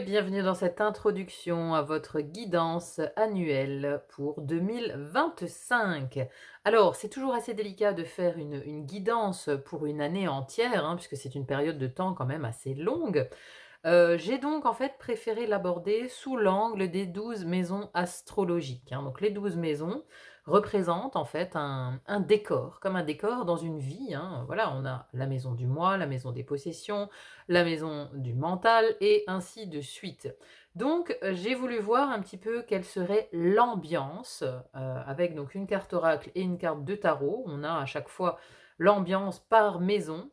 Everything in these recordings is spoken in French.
bienvenue dans cette introduction à votre guidance annuelle pour 2025. Alors, c'est toujours assez délicat de faire une guidance pour une année entière, hein, puisque c'est une période de temps quand même assez longue. J'ai donc en fait préféré l'aborder sous l'angle des 12 maisons astrologiques, hein. Donc les 12 maisons représentent en fait un décor, comme un décor dans une vie, hein. Voilà, on a la maison du moi, la maison des possessions, la maison du mental et ainsi de suite. Donc, j'ai voulu voir un petit peu quelle serait l'ambiance, avec donc une carte oracle et une carte de tarot. On a à chaque fois l'ambiance par maison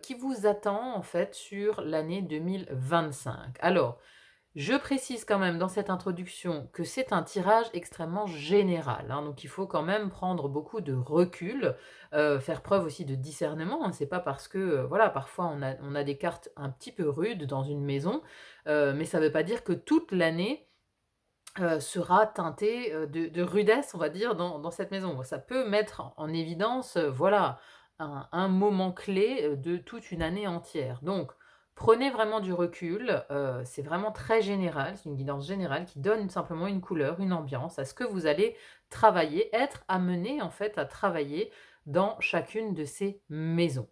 qui vous attend en fait sur l'année 2025. Alors, je précise quand même dans cette introduction que c'est un tirage extrêmement général, hein, donc il faut quand même prendre beaucoup de recul, faire preuve aussi de discernement, hein. C'est pas parce que, voilà, parfois on a des cartes un petit peu rudes dans une maison, mais ça veut pas dire que toute l'année, sera teintée, de rudesse, on va dire, dans cette maison. Ça peut mettre en évidence, voilà, un moment clé, de toute une année entière. Donc prenez vraiment du recul, c'est vraiment très général, c'est une guidance générale qui donne simplement une couleur, une ambiance à ce que vous allez travailler, être amené en fait à travailler dans chacune de ces maisons.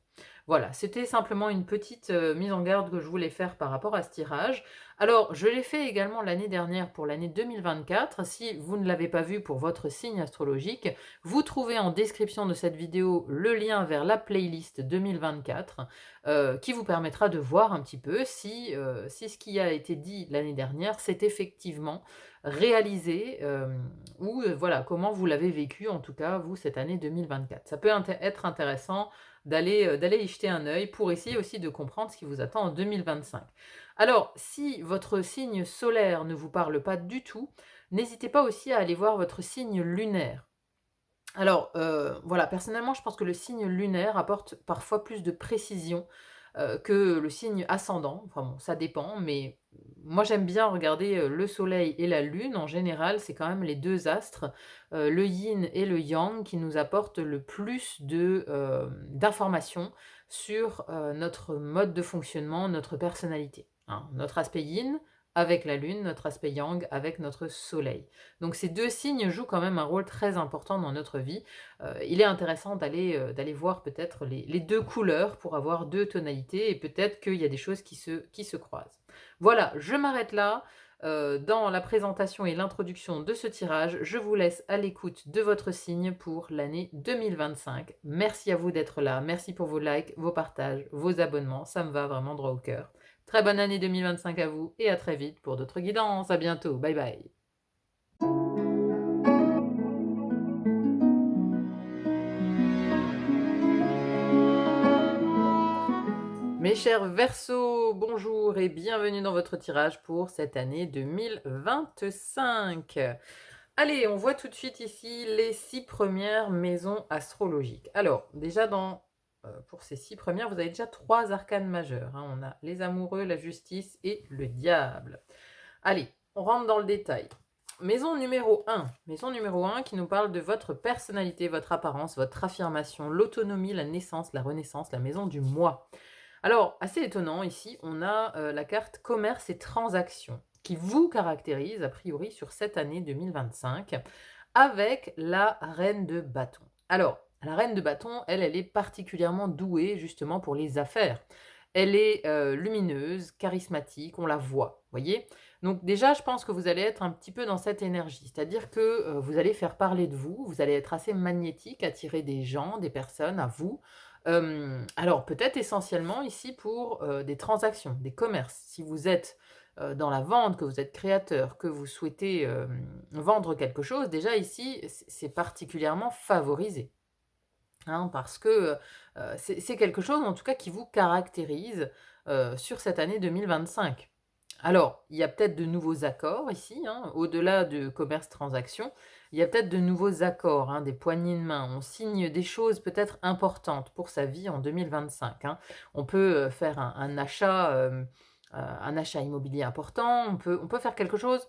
Voilà, c'était simplement une petite, mise en garde que je voulais faire par rapport à ce tirage. Alors, je l'ai fait également l'année dernière pour l'année 2024. Si vous ne l'avez pas vu pour votre signe astrologique, vous trouvez en description de cette vidéo le lien vers la playlist 2024 qui vous permettra de voir un petit peu si ce qui a été dit l'année dernière s'est effectivement réalisé ou voilà, comment vous l'avez vécu en tout cas, vous, cette année 2024. Ça peut être intéressant d'aller y jeter un œil pour essayer aussi de comprendre ce qui vous attend en 2025. Alors, si votre signe solaire ne vous parle pas du tout, n'hésitez pas aussi à aller voir votre signe lunaire. Alors, voilà, personnellement, je pense que le signe lunaire apporte parfois plus de précision, que le signe ascendant. Enfin bon, ça dépend, mais moi j'aime bien regarder, le soleil et la lune. En général, c'est quand même les 2 astres, le yin et le yang qui nous apportent le plus d'informations sur, notre mode de fonctionnement, notre personnalité, hein. Notre aspect yin avec la lune, notre aspect yang avec notre soleil. Donc ces 2 signes jouent quand même un rôle très important dans notre vie. Il est intéressant d'aller voir peut-être les 2 couleurs pour avoir 2 tonalités et peut-être qu'il y a des choses qui se croisent. Voilà, je m'arrête là, dans la présentation et l'introduction de ce tirage. Je vous laisse à l'écoute de votre signe pour l'année 2025. Merci à vous d'être là, merci pour vos likes, vos partages, vos abonnements, ça me va vraiment droit au cœur. Très bonne année 2025 à vous et à très vite pour d'autres guidances. À bientôt, bye bye. Mes chers Verseaux, bonjour et bienvenue dans votre tirage pour cette année 2025. Allez, on voit tout de suite ici les 6 premières maisons astrologiques. Alors, déjà pour ces 6 premières, vous avez déjà 3 arcanes majeurs, hein. On a les amoureux, la justice et le diable. Allez, on rentre dans le détail. Maison numéro 1. Maison numéro 1 qui nous parle de votre personnalité, votre apparence, votre affirmation, l'autonomie, la naissance, la renaissance, la maison du moi. Alors, assez étonnant, ici, on a la carte commerce et transactions qui vous caractérise a priori sur cette année 2025 avec la reine de bâton. Alors, la reine de bâton, elle est particulièrement douée justement pour les affaires. Elle est lumineuse, charismatique, on la voit, voyez. Donc déjà, je pense que vous allez être un petit peu dans cette énergie, c'est-à-dire que vous allez faire parler de vous, vous allez être assez magnétique, attirer des gens, des personnes à vous. Alors peut-être essentiellement ici pour des transactions, des commerces. Si vous êtes dans la vente, que vous êtes créateur, que vous souhaitez vendre quelque chose, déjà ici, c'est particulièrement favorisé, hein, parce que c'est quelque chose en tout cas qui vous caractérise sur cette année 2025. Alors, il y a peut-être de nouveaux accords ici, hein, au-delà de commerce-transaction, il y a peut-être de nouveaux accords, hein, des poignées de main. On signe des choses peut-être importantes pour sa vie en 2025, hein. On peut faire un achat immobilier important, on peut faire quelque chose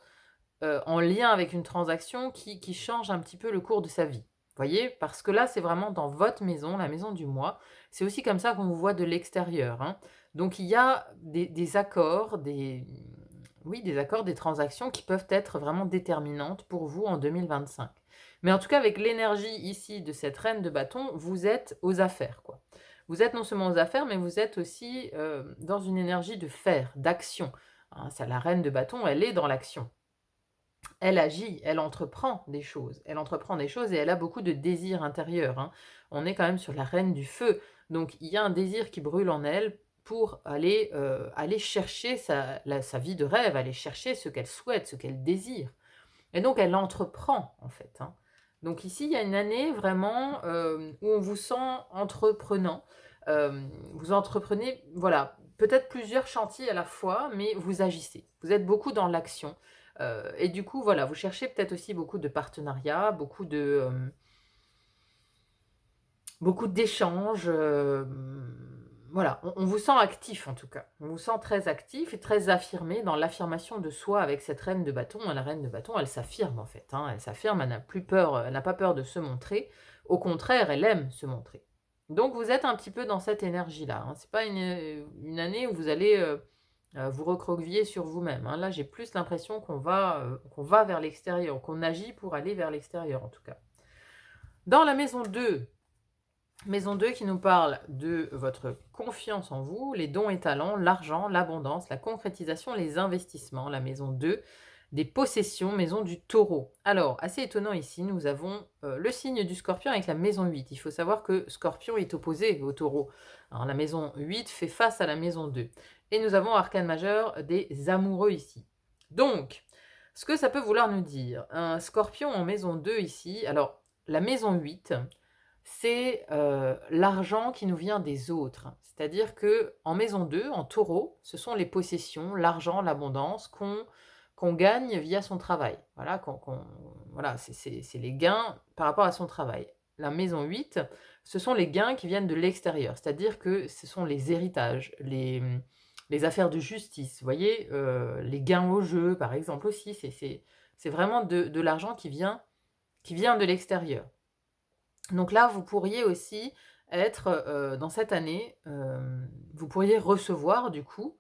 en lien avec une transaction qui change un petit peu le cours de sa vie. Voyez? Parce que là, c'est vraiment dans votre maison, la maison du moi. C'est aussi comme ça qu'on vous voit de l'extérieur, hein. Donc il y a des accords, oui, des accords, des transactions qui peuvent être vraiment déterminantes pour vous en 2025. Mais en tout cas, avec l'énergie ici de cette reine de bâton, vous êtes aux affaires, quoi. Vous êtes non seulement aux affaires, mais vous êtes aussi, dans une énergie de faire, d'action, hein. Ça, la reine de bâton, elle est dans l'action. Elle agit, elle entreprend des choses et elle a beaucoup de désirs intérieurs, hein. On est quand même sur la reine du feu, donc il y a un désir qui brûle en elle pour aller chercher sa vie de rêve, aller chercher ce qu'elle souhaite, ce qu'elle désire et donc elle entreprend, en fait, hein. Donc ici, il y a une année vraiment, où on vous sent entreprenant. Vous entreprenez, voilà, peut-être plusieurs chantiers à la fois, mais vous agissez. Vous êtes beaucoup dans l'action, et du coup, voilà, vous cherchez peut-être aussi beaucoup de partenariats, beaucoup d'échanges, voilà, on vous sent actif en tout cas. On vous sent très actif et très affirmé dans l'affirmation de soi avec cette reine de bâton. La reine de bâton, elle s'affirme en fait, hein, elle s'affirme, elle n'a plus peur, elle n'a pas peur de se montrer. Au contraire, elle aime se montrer. Donc vous êtes un petit peu dans cette énergie-là, hein. C'est pas une année où vous allez, vous recroqueviller sur vous-même, hein. Là, j'ai plus l'impression qu'on va vers l'extérieur, qu'on agit pour aller vers l'extérieur en tout cas. Dans la maison 2 qui nous parle de votre confiance en vous, les dons et talents, l'argent, l'abondance, la concrétisation, les investissements. La maison 2 des possessions, maison du taureau. Alors, assez étonnant ici, nous avons le signe du scorpion avec la maison 8. Il faut savoir que scorpion est opposé au taureau. Alors, la maison 8 fait face à la maison 2. Et nous avons arcane majeur des amoureux ici. Donc, ce que ça peut vouloir nous dire, un scorpion en maison 2 ici, alors la maison 8, c'est l'argent qui nous vient des autres. C'est-à-dire que en maison 2, en taureau, ce sont les possessions, l'argent, l'abondance qu'on gagne via son travail. Voilà, voilà, c'est les gains par rapport à son travail. La maison 8, ce sont les gains qui viennent de l'extérieur. C'est-à-dire que ce sont les héritages, les affaires de justice. Vous voyez, les gains au jeu, par exemple, aussi. C'est vraiment de l'argent qui vient de l'extérieur. Donc là, vous pourriez aussi être, dans cette année, vous pourriez recevoir du coup,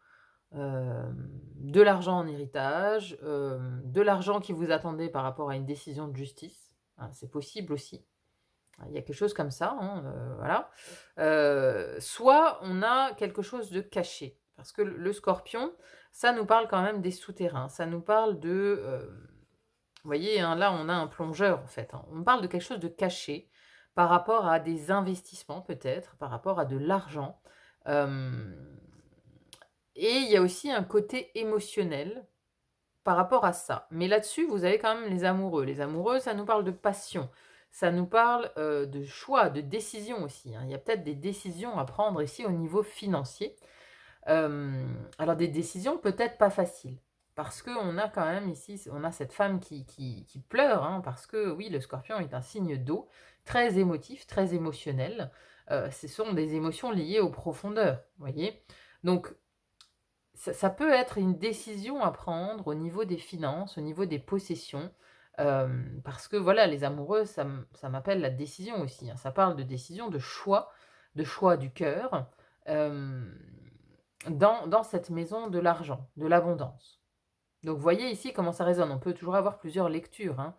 de l'argent en héritage, de l'argent qui vous attendait par rapport à une décision de justice, hein, c'est possible aussi. Il y a quelque chose comme ça, hein, voilà. Soit on a quelque chose de caché, parce que le scorpion, ça nous parle quand même des souterrains, ça nous parle de, vous voyez, hein, là, on a un plongeur, en fait, hein. On parle de quelque chose de caché par rapport à des investissements, peut-être, par rapport à de l'argent. Hem Et il y a aussi un côté émotionnel par rapport à ça. Mais là-dessus, vous avez quand même les amoureux. Les amoureux, ça nous parle de passion, ça nous parle, de choix, de décision aussi, hein. Il y a peut-être des décisions à prendre ici au niveau financier. Alors des décisions peut-être pas faciles, parce qu'on a quand même ici, on a cette femme qui pleure, hein, parce que oui, le scorpion est un signe d'eau, très émotif, très émotionnel. Ce sont des émotions liées aux profondeurs, vous voyez? Donc ça peut être une décision à prendre au niveau des finances, au niveau des possessions, parce que voilà, les amoureux, ça m'appelle la décision aussi, hein. Ça parle de décision, de choix du cœur, hem, dans cette maison de l'argent, de l'abondance. Donc vous voyez ici comment ça résonne. On peut toujours avoir plusieurs lectures, hein.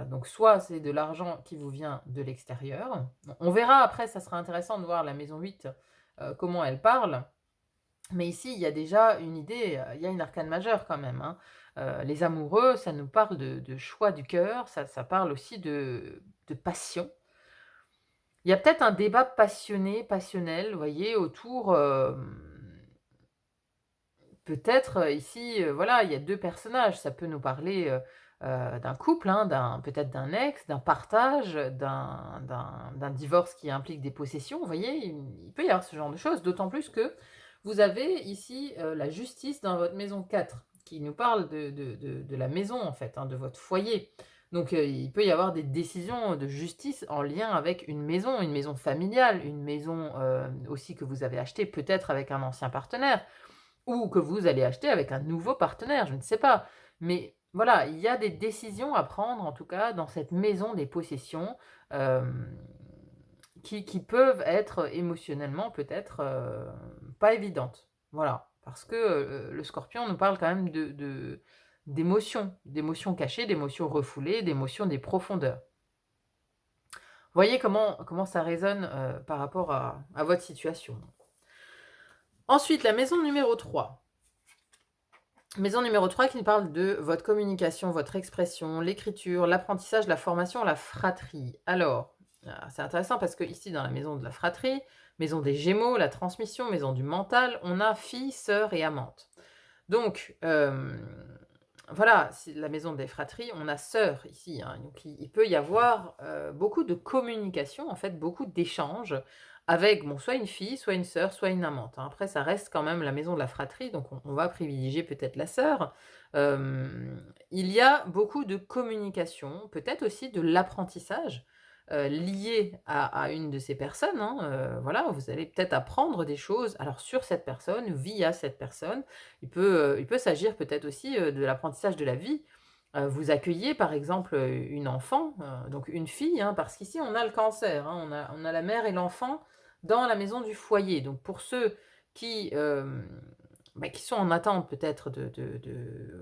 Donc soit c'est de l'argent qui vous vient de l'extérieur. On verra après, ça sera intéressant de voir la maison 8, comment elle parle. Mais ici, il y a déjà une idée, il y a une arcane majeure quand même, hein. Les amoureux, ça nous parle de choix du cœur, ça parle aussi de passion. Il y a peut-être un débat passionné, passionnel, vous voyez, autour, peut-être, ici, voilà, il y a 2 personnages. Ça peut nous parler, d'un couple, hein, peut-être d'un ex, d'un partage, d'un divorce qui implique des possessions, vous voyez? Il peut y avoir ce genre de choses, d'autant plus que vous avez ici, la justice dans votre maison 4 qui nous parle de la maison, en fait, hein, de votre foyer. Donc, il peut y avoir des décisions de justice en lien avec une maison familiale, une maison, aussi que vous avez achetée peut-être avec un ancien partenaire ou que vous allez acheter avec un nouveau partenaire, je ne sais pas. Mais voilà, il y a des décisions à prendre, en tout cas, dans cette maison des possessions, hem, qui peuvent être émotionnellement peut-être, pas évidentes. Voilà. Parce que, le Scorpion nous parle quand même d'émotions cachées, d'émotions refoulées, d'émotions des profondeurs. Voyez comment ça résonne, par rapport à votre situation. Ensuite, la maison numéro 3. Maison numéro 3 qui nous parle de votre communication, votre expression, l'écriture, l'apprentissage, la formation, la fratrie. Alors, c'est intéressant parce que ici dans la maison de la fratrie, maison des Gémeaux, la transmission, maison du mental, on a fille, sœur et amante. Donc, voilà, c'est la maison des fratries, on a sœur ici, hein, donc il peut y avoir, beaucoup de communication, en fait, beaucoup d'échanges avec, bon, soit une fille, soit une sœur, soit une amante, hein. Après ça reste quand même la maison de la fratrie, donc on va privilégier peut-être la sœur. Il y a beaucoup de communication, peut-être aussi de l'apprentissage, lié à une de ces personnes, hein, voilà, vous allez peut-être apprendre des choses, alors sur cette personne, via cette personne. Il peut s'agir peut-être aussi, de l'apprentissage de la vie. Vous accueillez par exemple, une enfant, donc une fille, hein, parce qu'ici on a le cancer, hein, on a la mère et l'enfant dans la maison du foyer. Donc pour ceux qui, qui sont en attente peut-être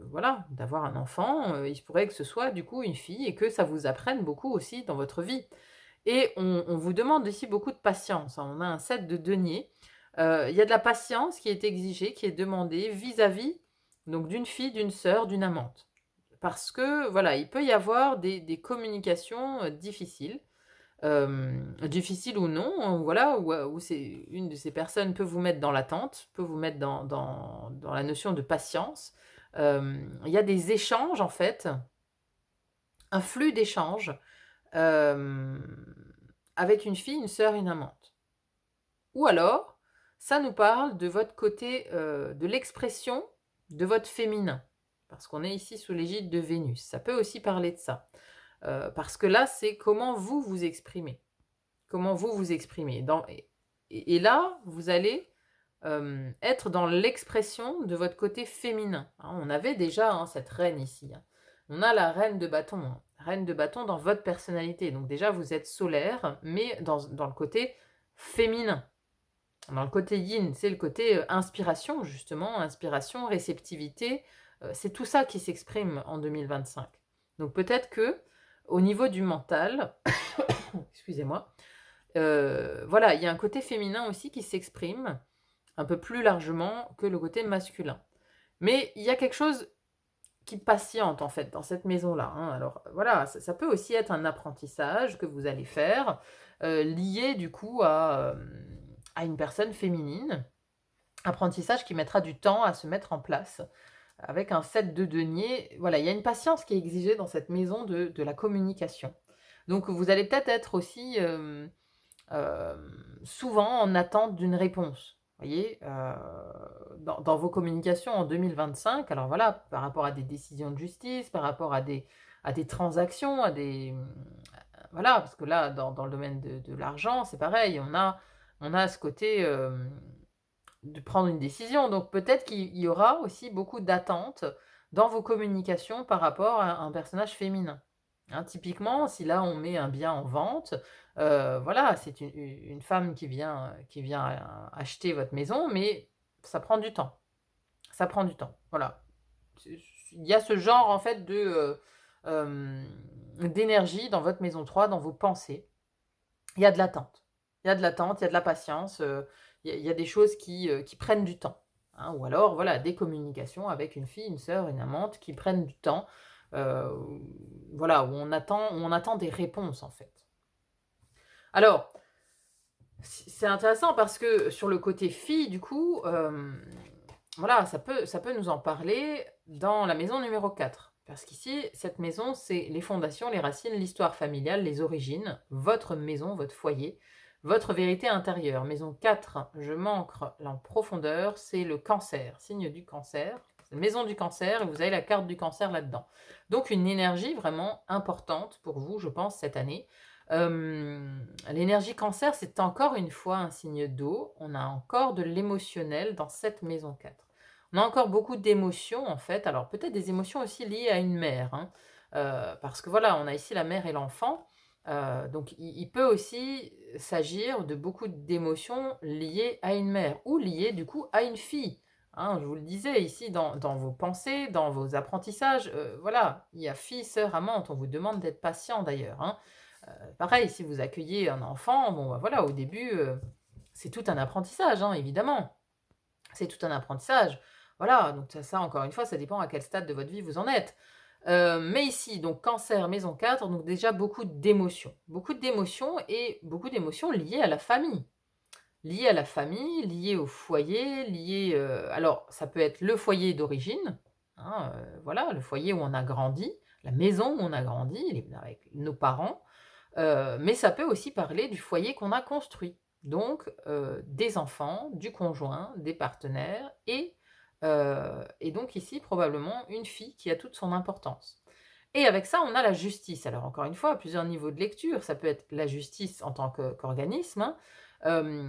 voilà, d'avoir un enfant, il se pourrait que ce soit du coup une fille et que ça vous apprenne beaucoup aussi dans votre vie. Et on vous demande ici beaucoup de patience, hein. On a un 7 de denier. Il y a de la patience qui est exigée, qui est demandée vis-à-vis donc d'une fille, d'une sœur, d'une amante. Parce que voilà, il peut y avoir des communications, difficiles, difficiles ou non, hein, voilà, où c'est une de ces personnes peut vous mettre dans l'attente, peut vous mettre dans la notion de patience. Il y a des échanges en fait, un flux d'échanges, avec une fille, une sœur, une amante. Ou alors, ça nous parle de votre côté, de l'expression de votre féminin, parce qu'on est ici sous l'égide de Vénus. Ça peut aussi parler de ça, parce que là, c'est comment vous vous exprimez. Comment vous vous exprimez. Et là, vous allez, être dans l'expression de votre côté féminin, hein. On avait déjà, hein, cette reine ici, hein. On a la reine de bâton, hein. Reine de bâton dans votre personnalité. Donc déjà, vous êtes solaire, mais dans le côté féminin. Dans le côté yin, c'est le côté, inspiration justement, inspiration, réceptivité, c'est tout ça qui s'exprime en 2025. Donc peut-être que au niveau du mental, excusez-moi, voilà, il y a un côté féminin aussi qui s'exprime un peu plus largement que le côté masculin. Mais il y a quelque chose qui patiente en fait dans cette maison-là, hein. Alors voilà, ça peut aussi être un apprentissage que vous allez faire, lié du coup à une personne féminine. Apprentissage qui mettra du temps à se mettre en place. Avec un 7 de denier, voilà, il y a une patience qui est exigée dans cette maison de la communication. Donc vous allez peut-être être aussi, souvent en attente d'une réponse. Vous voyez, dans vos communications en 2025, alors voilà, par rapport à des décisions de justice, par rapport à des transactions, voilà, parce que là, dans le domaine de l'argent, c'est pareil, on a ce côté, de prendre une décision. Donc peut-être qu'il y aura aussi beaucoup d'attentes dans vos communications par rapport à un personnage féminin. Hein, typiquement, si là on met un bien en vente, voilà, c'est une femme qui vient acheter votre maison, mais ça prend du temps. Ça prend du temps. Voilà. Il y a ce genre en fait d'énergie dans votre maison 3, dans vos pensées. Il y a de l'attente. Il y a de l'attente, il y a de la patience, il y a des choses qui prennent du temps, hein. Ou alors, voilà, des communications avec une fille, une sœur, une amante qui prennent du temps, heu, voilà, où on attend des réponses, en fait. Alors, c'est intéressant parce que sur le côté fille, du coup, voilà, ça peut nous en parler dans la maison numéro 4. Parce qu'ici, cette maison, c'est les fondations, les racines, l'histoire familiale, les origines, votre maison, votre foyer, votre vérité intérieure. Maison 4, je manque en profondeur, c'est le cancer, signe du cancer. C'est la maison du cancer et vous avez la carte du cancer là-dedans. Donc une énergie vraiment importante pour vous, je pense, cette année. L'énergie cancer, c'est encore une fois un signe d'eau. On a encore de l'émotionnel dans cette maison 4. On a encore beaucoup d'émotions en fait. Alors peut-être des émotions aussi liées à une mère, hein, parce que voilà, on a ici la mère et l'enfant. Donc il peut aussi s'agir de beaucoup d'émotions liées à une mère ou liées du coup à une fille, hein, je vous le disais ici dans vos pensées, dans vos apprentissages, voilà, il y a fille, sœur, amante, on vous demande d'être patient d'ailleurs, hein. Pareil, si vous accueillez un enfant, bon, bah, voilà, au début, c'est tout un apprentissage, hein, évidemment. C'est tout un apprentissage. Voilà, donc ça encore une fois, ça dépend à quel stade de votre vie vous en êtes. Mais ici, donc cancer, maison 4, donc déjà beaucoup d'émotions. Beaucoup d'émotions et beaucoup d'émotions liées à la famille. Liées à la famille, liées au foyer, liées, alors ça peut être le foyer d'origine, hein, voilà, le foyer où on a grandi, la maison où on a grandi, avec nos parents, mais ça peut aussi parler du foyer qu'on a construit. Donc, des enfants, du conjoint, des partenaires et donc ici probablement une fille qui a toute son importance. Et avec ça, on a la justice. Alors encore une fois, à plusieurs niveaux de lecture. Ça peut être la justice en tant qu'organisme, hein,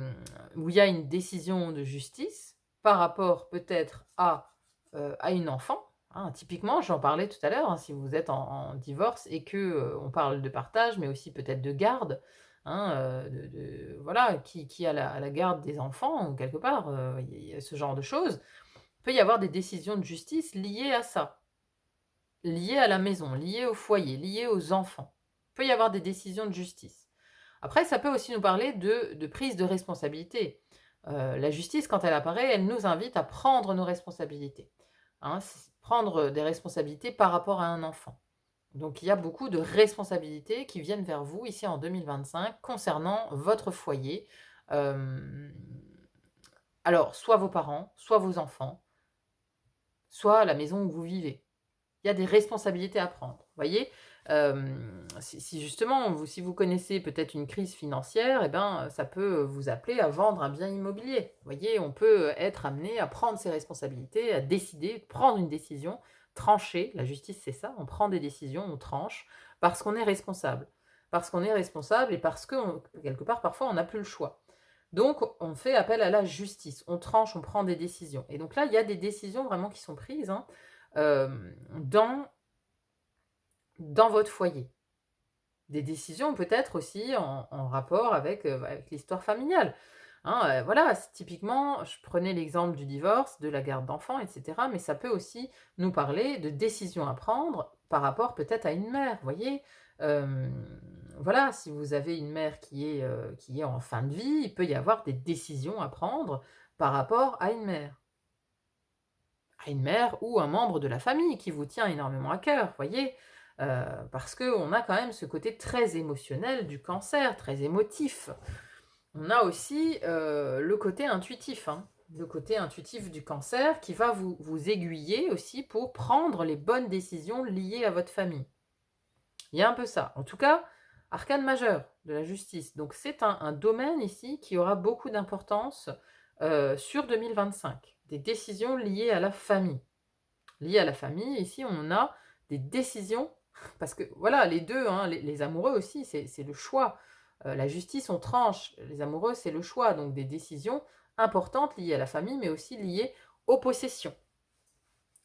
où il y a une décision de justice par rapport peut-être à une enfant, hein. Typiquement, j'en parlais tout à l'heure, hein, si vous êtes en divorce et que, on parle de partage, mais aussi peut-être de garde, hein, voilà, qui a la garde des enfants quelque part, il y a ce genre de choses. Il peut y avoir des décisions de justice liées à ça. Liées à la maison, liées au foyer, liées aux enfants. Il peut y avoir des décisions de justice. Après, ça peut aussi nous parler de prise de responsabilité. La justice, quand elle apparaît, elle nous invite à prendre nos responsabilités, hein, prendre des responsabilités par rapport à un enfant. Donc il y a beaucoup de responsabilités qui viennent vers vous ici en 2025 concernant votre foyer. Euh, alors, soit vos parents, soit vos enfants, soit la maison où vous vivez. Il y a des responsabilités à prendre. Vous voyez, si justement, si vous connaissez peut-être une crise financière, eh ben, ça peut vous appeler à vendre un bien immobilier. Vous voyez, on peut être amené à prendre ses responsabilités, à décider, prendre une décision, trancher. La justice, c'est ça, on prend des décisions, on tranche, parce qu'on est responsable. Parce qu'on est responsable et parce que, quelque part, parfois, on n'a plus le choix. Donc, on fait appel à la justice. On tranche, on prend des décisions. Et donc là, il y a des décisions vraiment qui sont prises, hein, dans votre foyer. Des décisions peut-être aussi en rapport avec l'histoire familiale. Hein, voilà, typiquement, je prenais l'exemple du divorce, de la garde d'enfants, etc. Mais ça peut aussi nous parler de décisions à prendre par rapport peut-être à une mère. Vous voyez, voilà, si vous avez une mère qui est en fin de vie, il peut y avoir des décisions à prendre par rapport à une mère. À une mère ou un membre de la famille qui vous tient énormément à cœur, vous voyez, parce qu'on a quand même ce côté très émotionnel du cancer, très émotif. On a aussi le côté intuitif, hein, le côté intuitif du cancer qui va vous aiguiller aussi pour prendre les bonnes décisions liées à votre famille. Il y a un peu ça. En tout cas, arcane majeur de la justice. Donc c'est un domaine ici qui aura beaucoup d'importance sur 2025. Des décisions liées à la famille. Liées à la famille, ici on a des décisions, parce que voilà, les deux, hein, les amoureux aussi, c'est le choix. La justice, on tranche. Les amoureux, c'est le choix. Donc des décisions importantes liées à la famille, mais aussi liées aux possessions.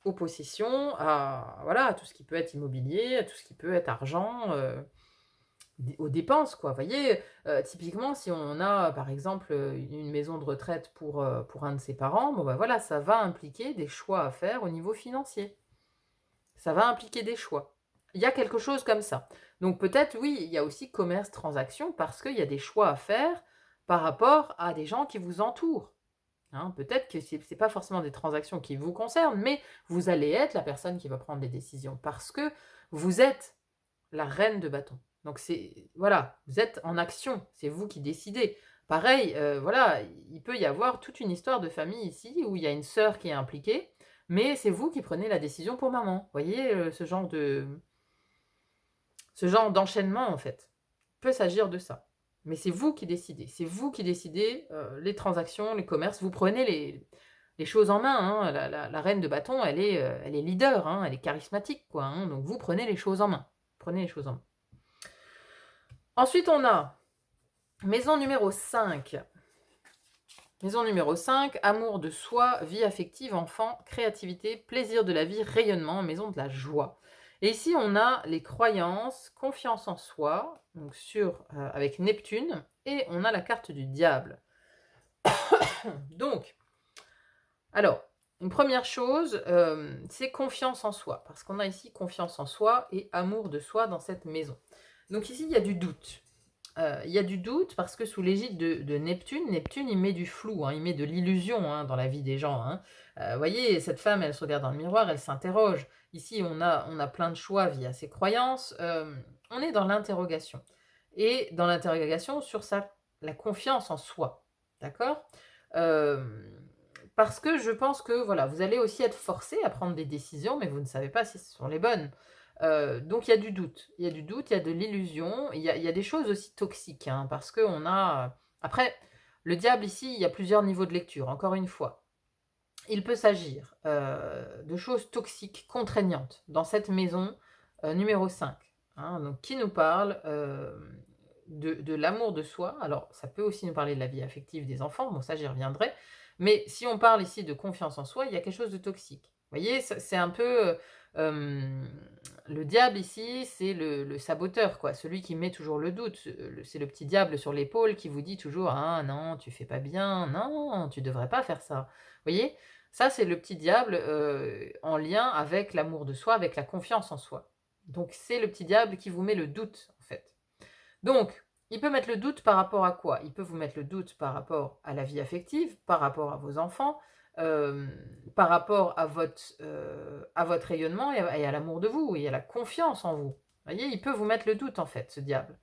Aux possessions, voilà, à tout ce qui peut être immobilier, à tout ce qui peut être argent, aux dépenses, quoi. Vous voyez, typiquement, si on a, par exemple, une maison de retraite pour un de ses parents, bon, ben voilà, ça va impliquer des choix à faire au niveau financier. Ça va impliquer des choix. Il y a quelque chose comme ça. Donc peut-être, oui, il y a aussi commerce, transaction, parce qu'il y a des choix à faire par rapport à des gens qui vous entourent. Hein, peut-être que ce n'est pas forcément des transactions qui vous concernent, mais vous allez être la personne qui va prendre les décisions, parce que vous êtes la reine de bâton. Donc c'est, voilà, vous êtes en action, c'est vous qui décidez. Pareil, voilà, il peut y avoir toute une histoire de famille ici, où il y a une sœur qui est impliquée, mais c'est vous qui prenez la décision pour maman. Vous voyez, ce genre d'enchaînement, en fait. Il peut s'agir de ça. Mais c'est vous qui décidez. C'est vous qui décidez les transactions, les commerces. Vous prenez les choses en main. Hein. La reine de bâton, elle est leader, hein. Elle est charismatique, quoi. Hein. Donc vous prenez les choses en main. Prenez les choses en main. Ensuite, on a maison numéro 5. Maison numéro 5, amour de soi, vie affective, enfant, créativité, plaisir de la vie, rayonnement, maison de la joie. Et ici, on a les croyances, confiance en soi, donc avec Neptune, et on a la carte du diable. Donc, alors, Une première chose, c'est confiance en soi, parce qu'on a ici confiance en soi et amour de soi dans cette maison. Donc ici, il y a du doute. Il y a du doute parce que sous l'égide de Neptune, Neptune, il met du flou, hein, il met de l'illusion, hein, dans la vie des gens, hein. Voyez, cette femme, elle se regarde dans le miroir, elle s'interroge. Ici, on a plein de choix via ses croyances, on est dans l'interrogation et dans l'interrogation sur sa la confiance en soi, d'accord? Hem, Parce que je pense que, voilà, vous allez aussi être forcé à prendre des décisions, mais vous ne savez pas si ce sont les bonnes. Donc il y a du doute. Il y a du doute, il y a de l'illusion, il y a des choses aussi toxiques, hein, parce qu'on a, après, le diable ici, il y a plusieurs niveaux de lecture, encore une fois. Il peut s'agir, de choses toxiques, contraignantes dans cette maison, numéro 5, hein, donc qui nous parle, de l'amour de soi. Alors ça peut aussi nous parler de la vie affective des enfants, bon ça j'y reviendrai, mais si on parle ici de confiance en soi, il y a quelque chose de toxique. Vous voyez? C'est un peu, le diable ici, c'est le saboteur quoi, celui qui met toujours le doute, c'est le petit diable sur l'épaule qui vous dit toujours: «Ah non, tu fais pas bien, non, tu devrais pas faire ça». Vous voyez? Ça, c'est le petit diable, en lien avec l'amour de soi, avec la confiance en soi. Donc c'est le petit diable qui vous met le doute, en fait. Donc, il peut mettre le doute par rapport à quoi? Il peut vous mettre le doute par rapport à la vie affective, par rapport à vos enfants, par rapport à votre rayonnement et à l'amour de vous et à la confiance en vous. Vous voyez? Il peut vous mettre le doute, en fait, ce diable.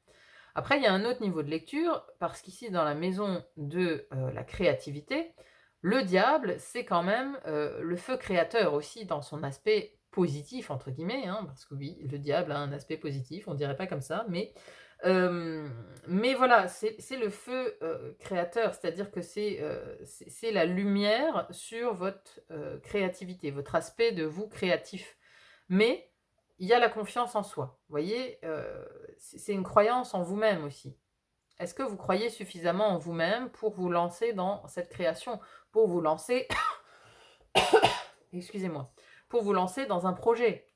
Après, il y a un autre niveau de lecture, parce qu'ici, dans la maison de la créativité, le diable, c'est quand même le feu créateur aussi dans son aspect positif, entre guillemets, hein, parce que oui, le diable a un aspect positif, on dirait pas comme ça, mais voilà, c'est le feu créateur, c'est-à-dire que c'est la lumière sur votre créativité, votre aspect de vous créatif. Mais il y a la confiance en soi. Vous voyez, c'est une croyance en vous-même aussi. Est-ce que vous croyez suffisamment en vous-même pour vous lancer dans cette création? Pour vous lancer excusez-moi, pour vous lancer dans un projet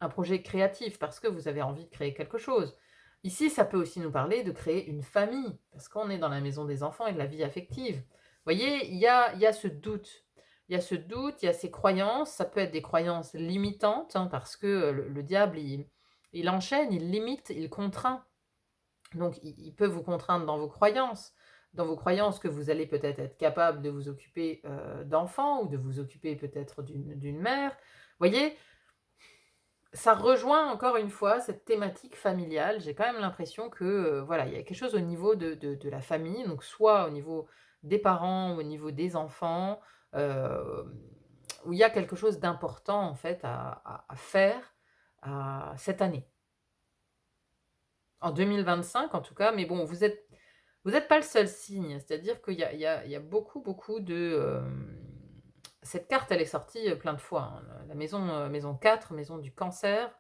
créatif, parce que vous avez envie de créer quelque chose. Ici, ça peut aussi nous parler de créer une famille, parce qu'on est dans la maison des enfants et de la vie affective. Vous voyez, il y a ce doute. Il y a ce doute, il y a ces croyances, ça peut être des croyances limitantes, hein, parce que le diable, il enchaîne, il limite, il contraint. Donc il peut vous contraindre dans vos croyances que vous allez peut-être être capable de vous occuper, d'enfants ou de vous occuper peut-être d'une mère. Vous voyez? Ça rejoint encore une fois cette thématique familiale. J'ai quand même l'impression que, voilà, il y a quelque chose au niveau de la famille, donc soit au niveau des parents ou au niveau des enfants, hem, où il y a quelque chose d'important en fait à faire, cette année. En 2025 en tout cas, mais bon, vous êtes pas le seul signe, c'est-à-dire qu'il y a beaucoup, beaucoup de, cette carte, elle est sortie, plein de fois, hein. La maison, maison 4, maison du cancer,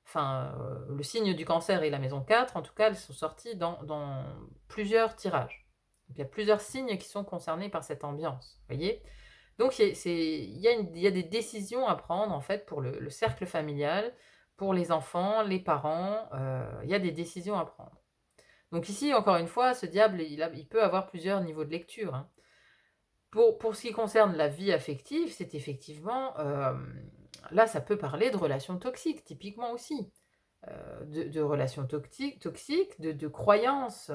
enfin, le signe du cancer et la maison 4, en tout cas, elles sont sorties dans plusieurs tirages. Donc il y a plusieurs signes qui sont concernés par cette ambiance, vous voyez? Donc il y a des décisions à prendre, en fait, pour le cercle familial, pour les enfants, les parents, il y a des décisions à prendre. Donc ici, encore une fois, ce diable, il peut avoir plusieurs niveaux de lecture, hein. Pour ce qui concerne la vie affective, c'est effectivement, là, ça peut parler de relations toxiques, typiquement aussi, de relations toxiques, de croyances,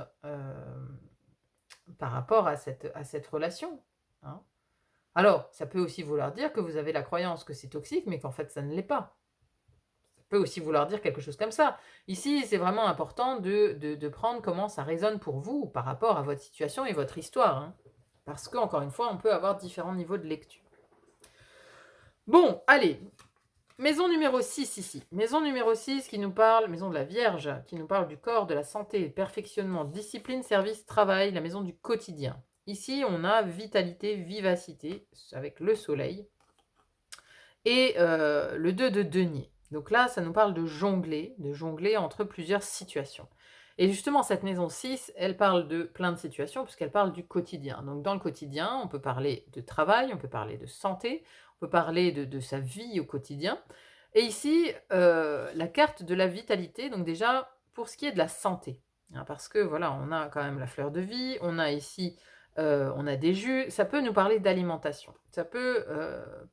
par rapport à cette relation, hein. Alors, ça peut aussi vouloir dire que vous avez la croyance que c'est toxique, mais qu'en fait ça ne l'est pas. Ça peut aussi vouloir dire quelque chose comme ça. Ici, c'est vraiment important de prendre comment ça résonne pour vous par rapport à votre situation et votre histoire, hein. Parce qu'encore une fois, on peut avoir différents niveaux de lecture. Bon, allez, maison numéro 6 ici. Maison numéro 6 qui nous parle, maison de la Vierge, qui nous parle du corps, de la santé, perfectionnement, discipline, service, travail, la maison du quotidien. Ici, on a vitalité, vivacité, avec le soleil, et le 2 de denier. Donc là, ça nous parle de jongler entre plusieurs situations. Et justement, cette maison 6, elle parle de plein de situations, puisqu'elle parle du quotidien. Donc dans le quotidien, on peut parler de travail, on peut parler de santé, on peut parler de sa vie au quotidien. Et ici, la carte de la vitalité, donc déjà, pour ce qui est de la santé, hein, parce que voilà, on a quand même la fleur de vie, on a ici on a des jus, ça peut nous parler d'alimentation. Ça peut,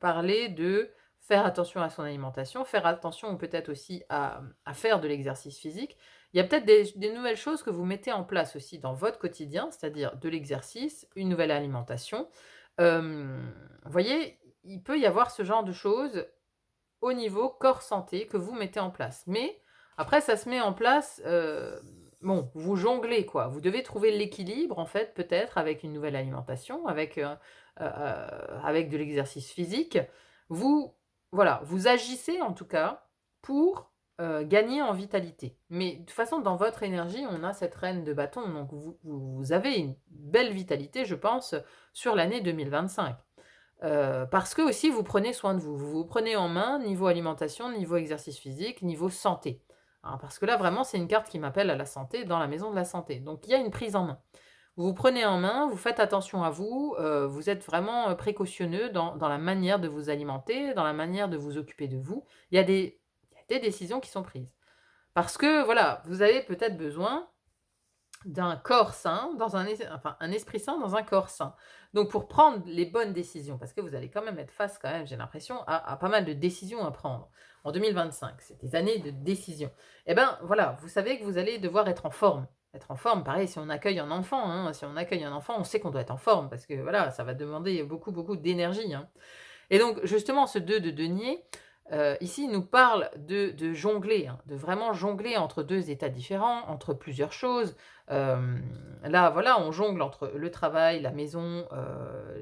parler de faire attention à son alimentation, faire attention peut-être aussi à faire de l'exercice physique. Il y a peut-être des nouvelles choses que vous mettez en place aussi dans votre quotidien, c'est-à-dire de l'exercice, une nouvelle alimentation. Vous voyez, il peut y avoir ce genre de choses au niveau corps santé que vous mettez en place. Mais après ça se met en place, bon, vous jonglez quoi. Vous devez trouver l'équilibre en fait, peut-être avec une nouvelle alimentation, avec de l'exercice physique. Vous voilà, vous agissez en tout cas pour, gagner en vitalité. Mais de toute façon dans votre énergie, on a cette reine de bâton, donc vous avez une belle vitalité je pense sur l'année 2025. Parce que aussi vous prenez soin de vous. Vous vous prenez en main niveau alimentation, niveau exercice physique, niveau santé. Hein, parce que là vraiment c'est une carte qui m'appelle à la santé dans la maison de la santé. Donc il y a une prise en main. Vous vous prenez en main, vous faites attention à vous, vous êtes vraiment, précautionneux dans la manière de vous alimenter, dans la manière de vous occuper de vous. Il y a des décisions qui sont prises. Parce que voilà, vous avez peut-être besoin d'un corps sain, un esprit sain dans un corps sain. Donc pour prendre les bonnes décisions, parce que vous allez quand même être face quand même, j'ai l'impression, à pas mal de décisions à prendre en 2025. C'est des années de décisions. Et ben voilà, vous savez que vous allez devoir être en forme. Être en forme, pareil, si on accueille un enfant, hein, si on accueille un enfant, on sait qu'on doit être en forme, parce que voilà, ça va demander beaucoup, beaucoup d'énergie, hein. Et donc, justement, ce 2 de denier, ici, il nous parle de jongler, hein, de vraiment jongler entre 2 états différents, entre plusieurs choses. Là, voilà, on jongle entre le travail, la maison,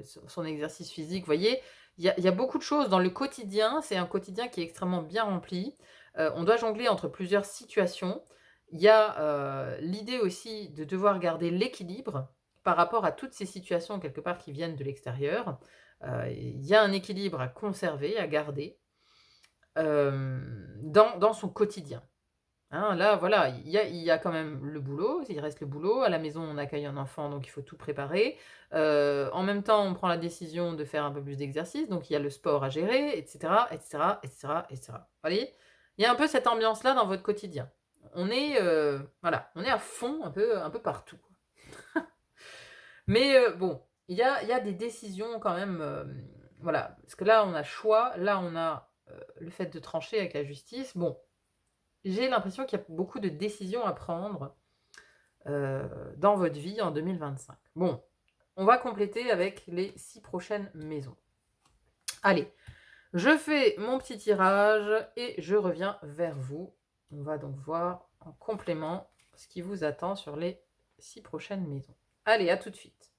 son exercice physique, vous voyez? Il y a beaucoup de choses dans le quotidien, c'est un quotidien qui est extrêmement bien rempli. On doit jongler entre plusieurs situations. Il y a, l'idée aussi de devoir garder l'équilibre par rapport à toutes ces situations quelque part qui viennent de l'extérieur. Il y a un équilibre à conserver, à garder, dans son quotidien. Hein, là, voilà, il y a quand même le boulot, il reste le boulot. À la maison, on accueille un enfant, donc il faut tout préparer. En même temps, on prend la décision de faire un peu plus d'exercice, donc il y a le sport à gérer, et cetera, et cetera, et cetera, et cetera. Vous voyez? Il y a un peu cette ambiance-là dans votre quotidien. On est, voilà, on est à fond un peu partout. Mais bon, il y a des décisions quand même, voilà, parce que là, on a choix, là, on a, le fait de trancher avec la justice. Bon, j'ai l'impression qu'il y a beaucoup de décisions à prendre, dans votre vie en 2025. Bon, on va compléter avec les 6 prochaines maisons. Allez, je fais mon petit tirage et je reviens vers vous. On va donc voir en complément ce qui vous attend sur les 6 prochaines maisons. Allez, à tout de suite.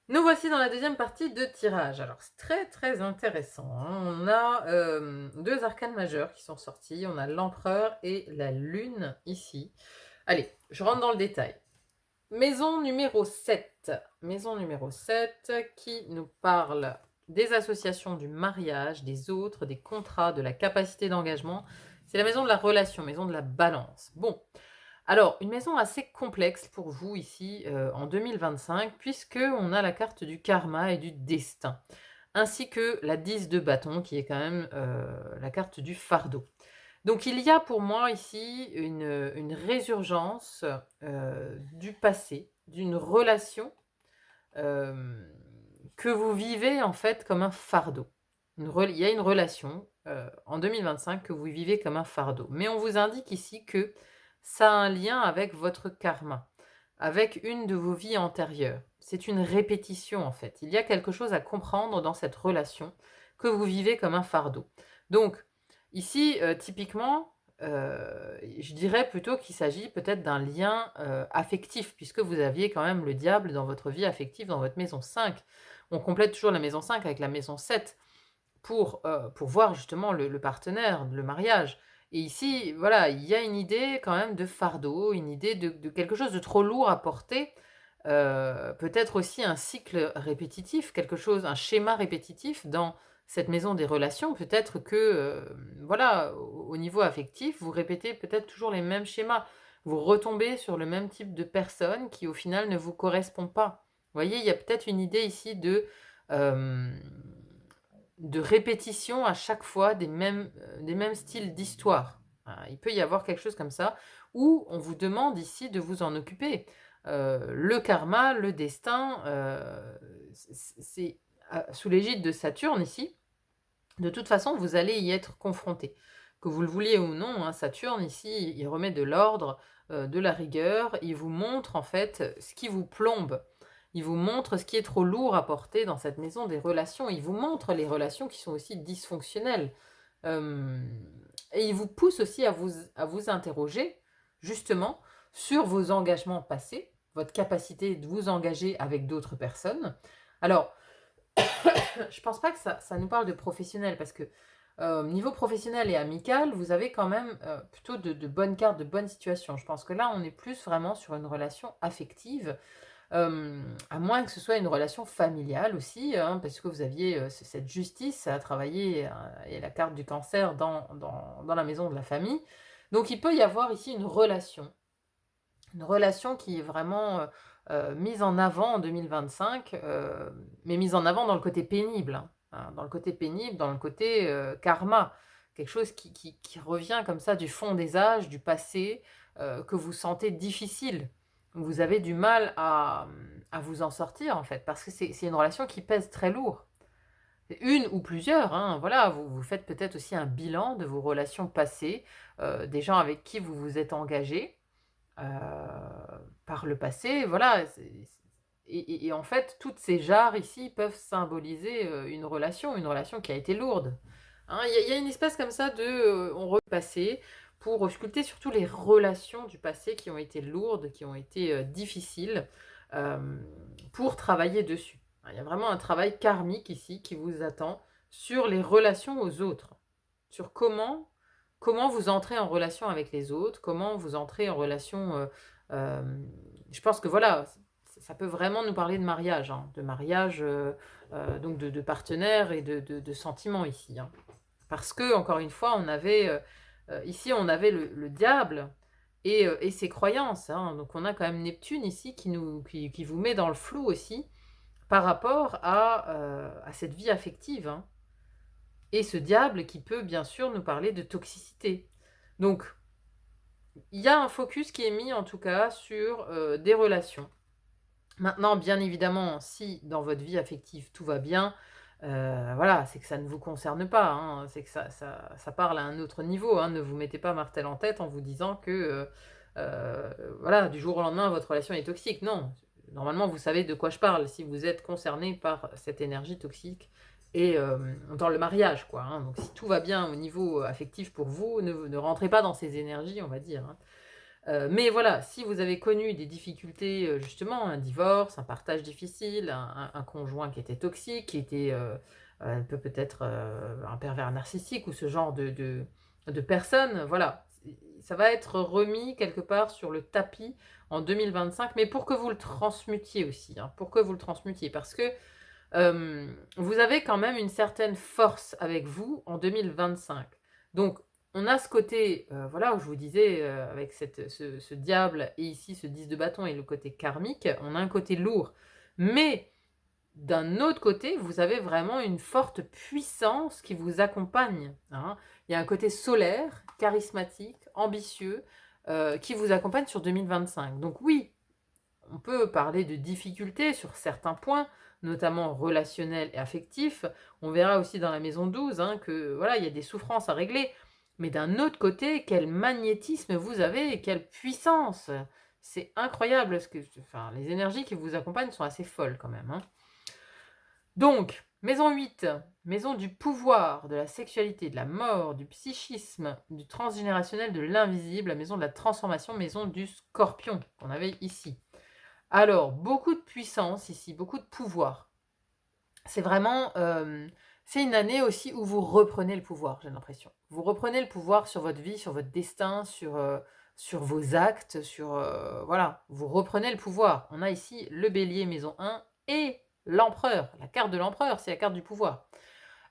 Nous voici dans la deuxième partie de tirage. Alors c'est très très intéressant, hein. On a 2 arcanes majeurs qui sont sortis. On a l'empereur et la lune ici. Allez, je rentre dans le détail. Maison numéro 7. Maison numéro 7 qui nous parle des associations, du mariage, des autres, des contrats, de la capacité d'engagement. C'est la maison de la relation, maison de la balance. Bon, alors, une maison assez complexe pour vous ici, en 2025 puisqu'on a la carte du karma et du destin, ainsi que la 10 de bâton qui est quand même, la carte du fardeau. Donc il y a pour moi ici une résurgence, du passé, d'une relation, hem, que vous vivez en fait comme un fardeau. Il y a une relation, en 2025 que vous vivez comme un fardeau. Mais on vous indique ici que ça a un lien avec votre karma, avec une de vos vies antérieures. C'est une répétition en fait. Il y a quelque chose à comprendre dans cette relation que vous vivez comme un fardeau. Donc ici, typiquement, je dirais plutôt qu'il s'agit peut-être d'un lien, affectif puisque vous aviez quand même le diable dans votre vie affective, dans votre maison 5. On complète toujours la maison 5 avec la maison 7 pour voir justement le partenaire, le mariage. Et ici, voilà, il y a une idée quand même de fardeau, une idée de quelque chose de trop lourd à porter, peut-être aussi un cycle répétitif, quelque chose un schéma répétitif dans cette maison des relations. Peut-être que, voilà, au niveau affectif, vous répétez peut-être toujours les mêmes schémas. Vous retombez sur le même type de personne qui, au final, ne vous correspond pas. Vous voyez, il y a peut-être une idée ici hem de répétition à chaque fois des mêmes styles d'histoire, Il peut y avoir quelque chose comme ça, où on vous demande ici de vous en occuper. Le karma, le destin, c'est sous l'égide de Saturne ici. De toute façon, vous allez y être confronté. Que vous le vouliez ou non, hein, Saturne ici, il remet de l'ordre, de la rigueur, il vous montre en fait ce qui vous plombe. Il vous montre ce qui est trop lourd à porter dans cette maison des relations. Il vous montre les relations qui sont aussi dysfonctionnelles. Et il vous pousse aussi à vous interroger, justement, sur vos engagements passés, votre capacité de vous engager avec d'autres personnes. Alors, je pense pas que ça nous parle de professionnel, parce que niveau professionnel et amical, vous avez quand même plutôt de bonnes cartes, de bonnes situations. Je pense que là, on est plus vraiment sur une relation affective, à moins que ce soit une relation familiale aussi, hein, parce que vous aviez cette justice à travailler et la carte du cancer dans la maison de la famille. Donc il peut y avoir ici une relation qui est vraiment mise en avant en 2025, mais mise en avant dans le côté pénible, hein, dans le côté pénible, dans le côté karma, quelque chose qui revient comme ça du fond des âges, du passé, que vous sentez difficile. Vous avez du mal à vous en sortir, en fait, parce que c'est une relation qui pèse très lourd. Une ou plusieurs, hein, voilà, vous faites peut-être aussi un bilan de vos relations passées, des gens avec qui vous vous êtes engagé par le passé, voilà. Et en fait, toutes ces jarres ici peuvent symboliser une relation qui a été lourde. Hein, il y a une espèce comme ça de on repassé pour sculpter surtout les relations du passé qui ont été lourdes, qui ont été difficiles, euh, pour travailler dessus. Il y a vraiment un travail karmique ici qui vous attend sur les relations aux autres, sur comment vous entrez en relation avec les autres, comment vous entrez en relation. Je pense que voilà, ça peut vraiment nous parler de mariage, hein, de mariage, donc de partenaires et de sentiments ici, hein. Parce que, encore une fois, ici, on avait le diable et ses croyances, hein. Donc, on a quand même Neptune ici qui vous met dans le flou aussi par rapport à cette vie affective, hein. Et ce diable qui peut bien sûr nous parler de toxicité. Donc, il y a un focus qui est mis en tout cas sur des relations. Maintenant, bien évidemment, si dans votre vie affective tout va bien, voilà, c'est que ça ne vous concerne pas, hein, c'est que ça parle à un autre niveau, hein. Ne vous mettez pas martel en tête en vous disant que voilà, du jour au lendemain, votre relation est toxique. Non, normalement, vous savez de quoi je parle si vous êtes concerné par cette énergie toxique et dans le mariage, quoi, hein. Donc, si tout va bien au niveau affectif pour vous, ne rentrez pas dans ces énergies, on va dire, hein. Mais voilà, si vous avez connu des difficultés, justement, un divorce, un partage difficile, un conjoint qui était toxique, qui était peut-être un pervers narcissique ou ce genre de personnes, voilà, ça va être remis quelque part sur le tapis en 2025, mais pour que vous le transmutiez aussi, hein, pour que vous le transmutiez, parce que vous avez quand même une certaine force avec vous en 2025. Donc, on a ce côté, voilà, où je vous disais, avec ce diable et ici ce 10 de bâton et le côté karmique, on a un côté lourd. Mais d'un autre côté, vous avez vraiment une forte puissance qui vous accompagne, hein. Il y a un côté solaire, charismatique, ambitieux, qui vous accompagne sur 2025. Donc oui, on peut parler de difficultés sur certains points, notamment relationnels et affectifs. On verra aussi dans la maison 12 hein, que voilà, il y a des souffrances à régler. Mais d'un autre côté, quel magnétisme vous avez et quelle puissance! C'est incroyable, enfin, les énergies qui vous accompagnent sont assez folles quand même, hein. Donc, maison 8, maison du pouvoir, de la sexualité, de la mort, du psychisme, du transgénérationnel, de l'invisible, la maison de la transformation, maison du scorpion qu'on avait ici. Alors, beaucoup de puissance ici, beaucoup de pouvoir. C'est vraiment, c'est une année aussi où vous reprenez le pouvoir, j'ai l'impression. Vous reprenez le pouvoir sur votre vie, sur votre destin, sur vos actes, voilà, vous reprenez le pouvoir. On a ici le bélier, maison 1, et l'empereur. La carte de l'empereur, c'est la carte du pouvoir.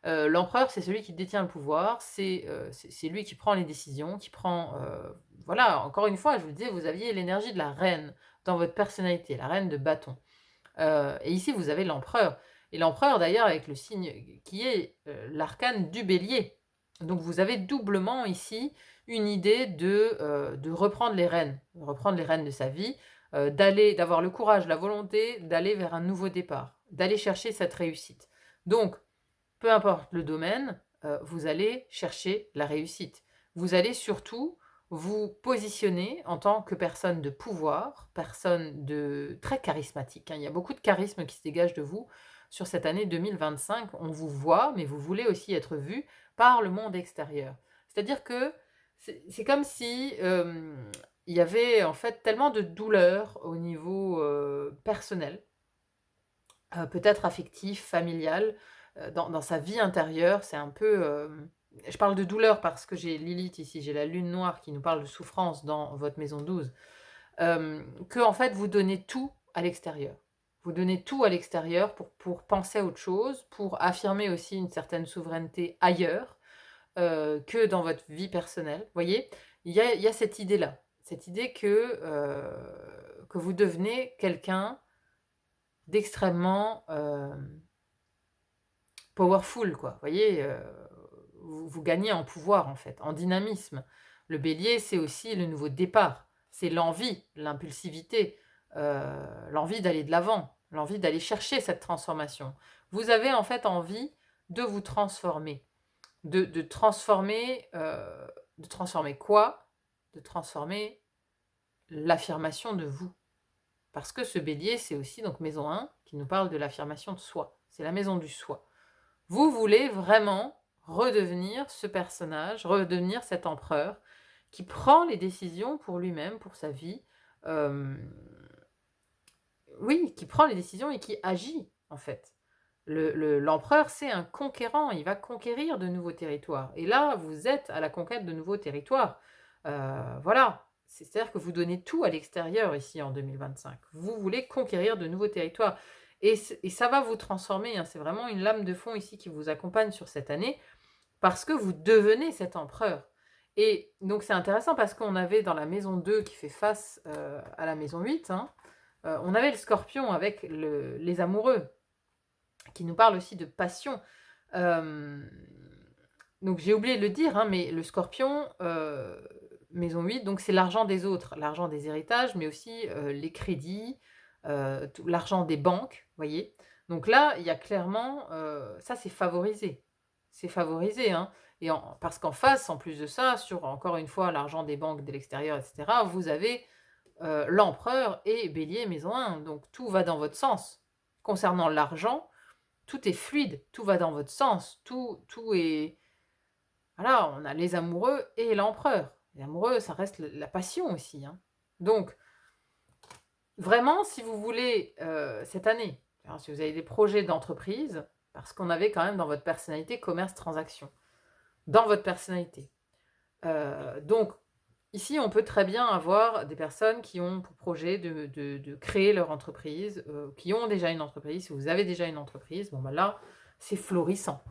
L'empereur, c'est celui qui détient le pouvoir, c'est lui qui prend les décisions, qui prend... voilà, encore une fois, je vous disais, vous aviez l'énergie de la reine dans votre personnalité, la reine de bâton. Et ici, vous avez l'empereur. Et l'empereur, d'ailleurs, avec le signe qui est l'arcane du bélier. Donc, vous avez doublement ici une idée de reprendre les rênes de sa vie, d'avoir le courage, la volonté d'aller vers un nouveau départ, d'aller chercher cette réussite. Donc, peu importe le domaine, vous allez chercher la réussite. Vous allez surtout vous positionner en tant que personne de pouvoir, personne de très charismatique, hein. Il y a beaucoup de charisme qui se dégage de vous sur cette année 2025. On vous voit, mais vous voulez aussi être vu par le monde extérieur. C'est-à-dire que c'est comme si il y avait en fait tellement de douleur au niveau personnel, peut-être affectif, familial, dans sa vie intérieure. C'est un peu, je parle de douleur parce que j'ai Lilith ici, j'ai la lune noire qui nous parle de souffrance dans votre maison 12, que en fait vous donnez tout à l'extérieur. Vous donnez tout à l'extérieur pour penser à autre chose, pour affirmer aussi une certaine souveraineté ailleurs, que dans votre vie personnelle. Vous voyez? Il y a cette idée-là, cette idée que vous devenez quelqu'un d'extrêmement, powerful quoi, vous voyez? Vous gagnez en pouvoir en fait, en dynamisme. Le Bélier, c'est aussi le nouveau départ, c'est l'envie, l'impulsivité, l'envie d'aller de l'avant, l'envie d'aller chercher cette transformation. Vous avez en fait envie de vous transformer, de transformer quoi? De transformer l'affirmation de vous. Parce que ce Bélier, c'est aussi donc maison 1 qui nous parle de l'affirmation de soi. C'est la maison du soi. Vous voulez vraiment redevenir ce personnage, redevenir cet empereur qui prend les décisions pour lui-même, pour sa vie. Oui, qui prend les décisions et qui agit, en fait. L'empereur, c'est un conquérant, il va conquérir de nouveaux territoires. Et là, vous êtes à la conquête de nouveaux territoires. Voilà, c'est-à-dire que vous donnez tout à l'extérieur ici en 2025. Vous voulez conquérir de nouveaux territoires. Et ça va vous transformer, hein. C'est vraiment une lame de fond ici qui vous accompagne sur cette année, parce que vous devenez cet empereur. Et donc c'est intéressant parce qu'on avait dans la maison 2 qui fait face à la maison 8, hein, on avait le scorpion avec les amoureux, qui nous parle aussi de passion. Donc j'ai oublié de le dire, hein, mais le scorpion, maison 8, donc c'est l'argent des autres, l'argent des héritages, mais aussi les crédits, l'argent des banques, vous voyez. Donc là, il y a clairement, ça c'est favorisé. C'est favorisé, hein. Parce qu'en face, en plus de ça, sur encore une fois l'argent des banques de l'extérieur, etc., vous avez l'empereur et Bélier, maison 1. Donc tout va dans votre sens. Concernant l'argent, tout est fluide, tout va dans votre sens, tout est... Voilà, on a les amoureux et l'empereur. Les amoureux, ça reste la passion aussi, hein. Donc, vraiment, si vous voulez, cette année, alors, si vous avez des projets d'entreprise, parce qu'on avait quand même dans votre personnalité commerce, transaction, dans votre personnalité. Donc, ici, on peut très bien avoir des personnes qui ont pour projet de créer leur entreprise, qui ont déjà une entreprise. Si vous avez déjà une entreprise, bon ben là, c'est florissant.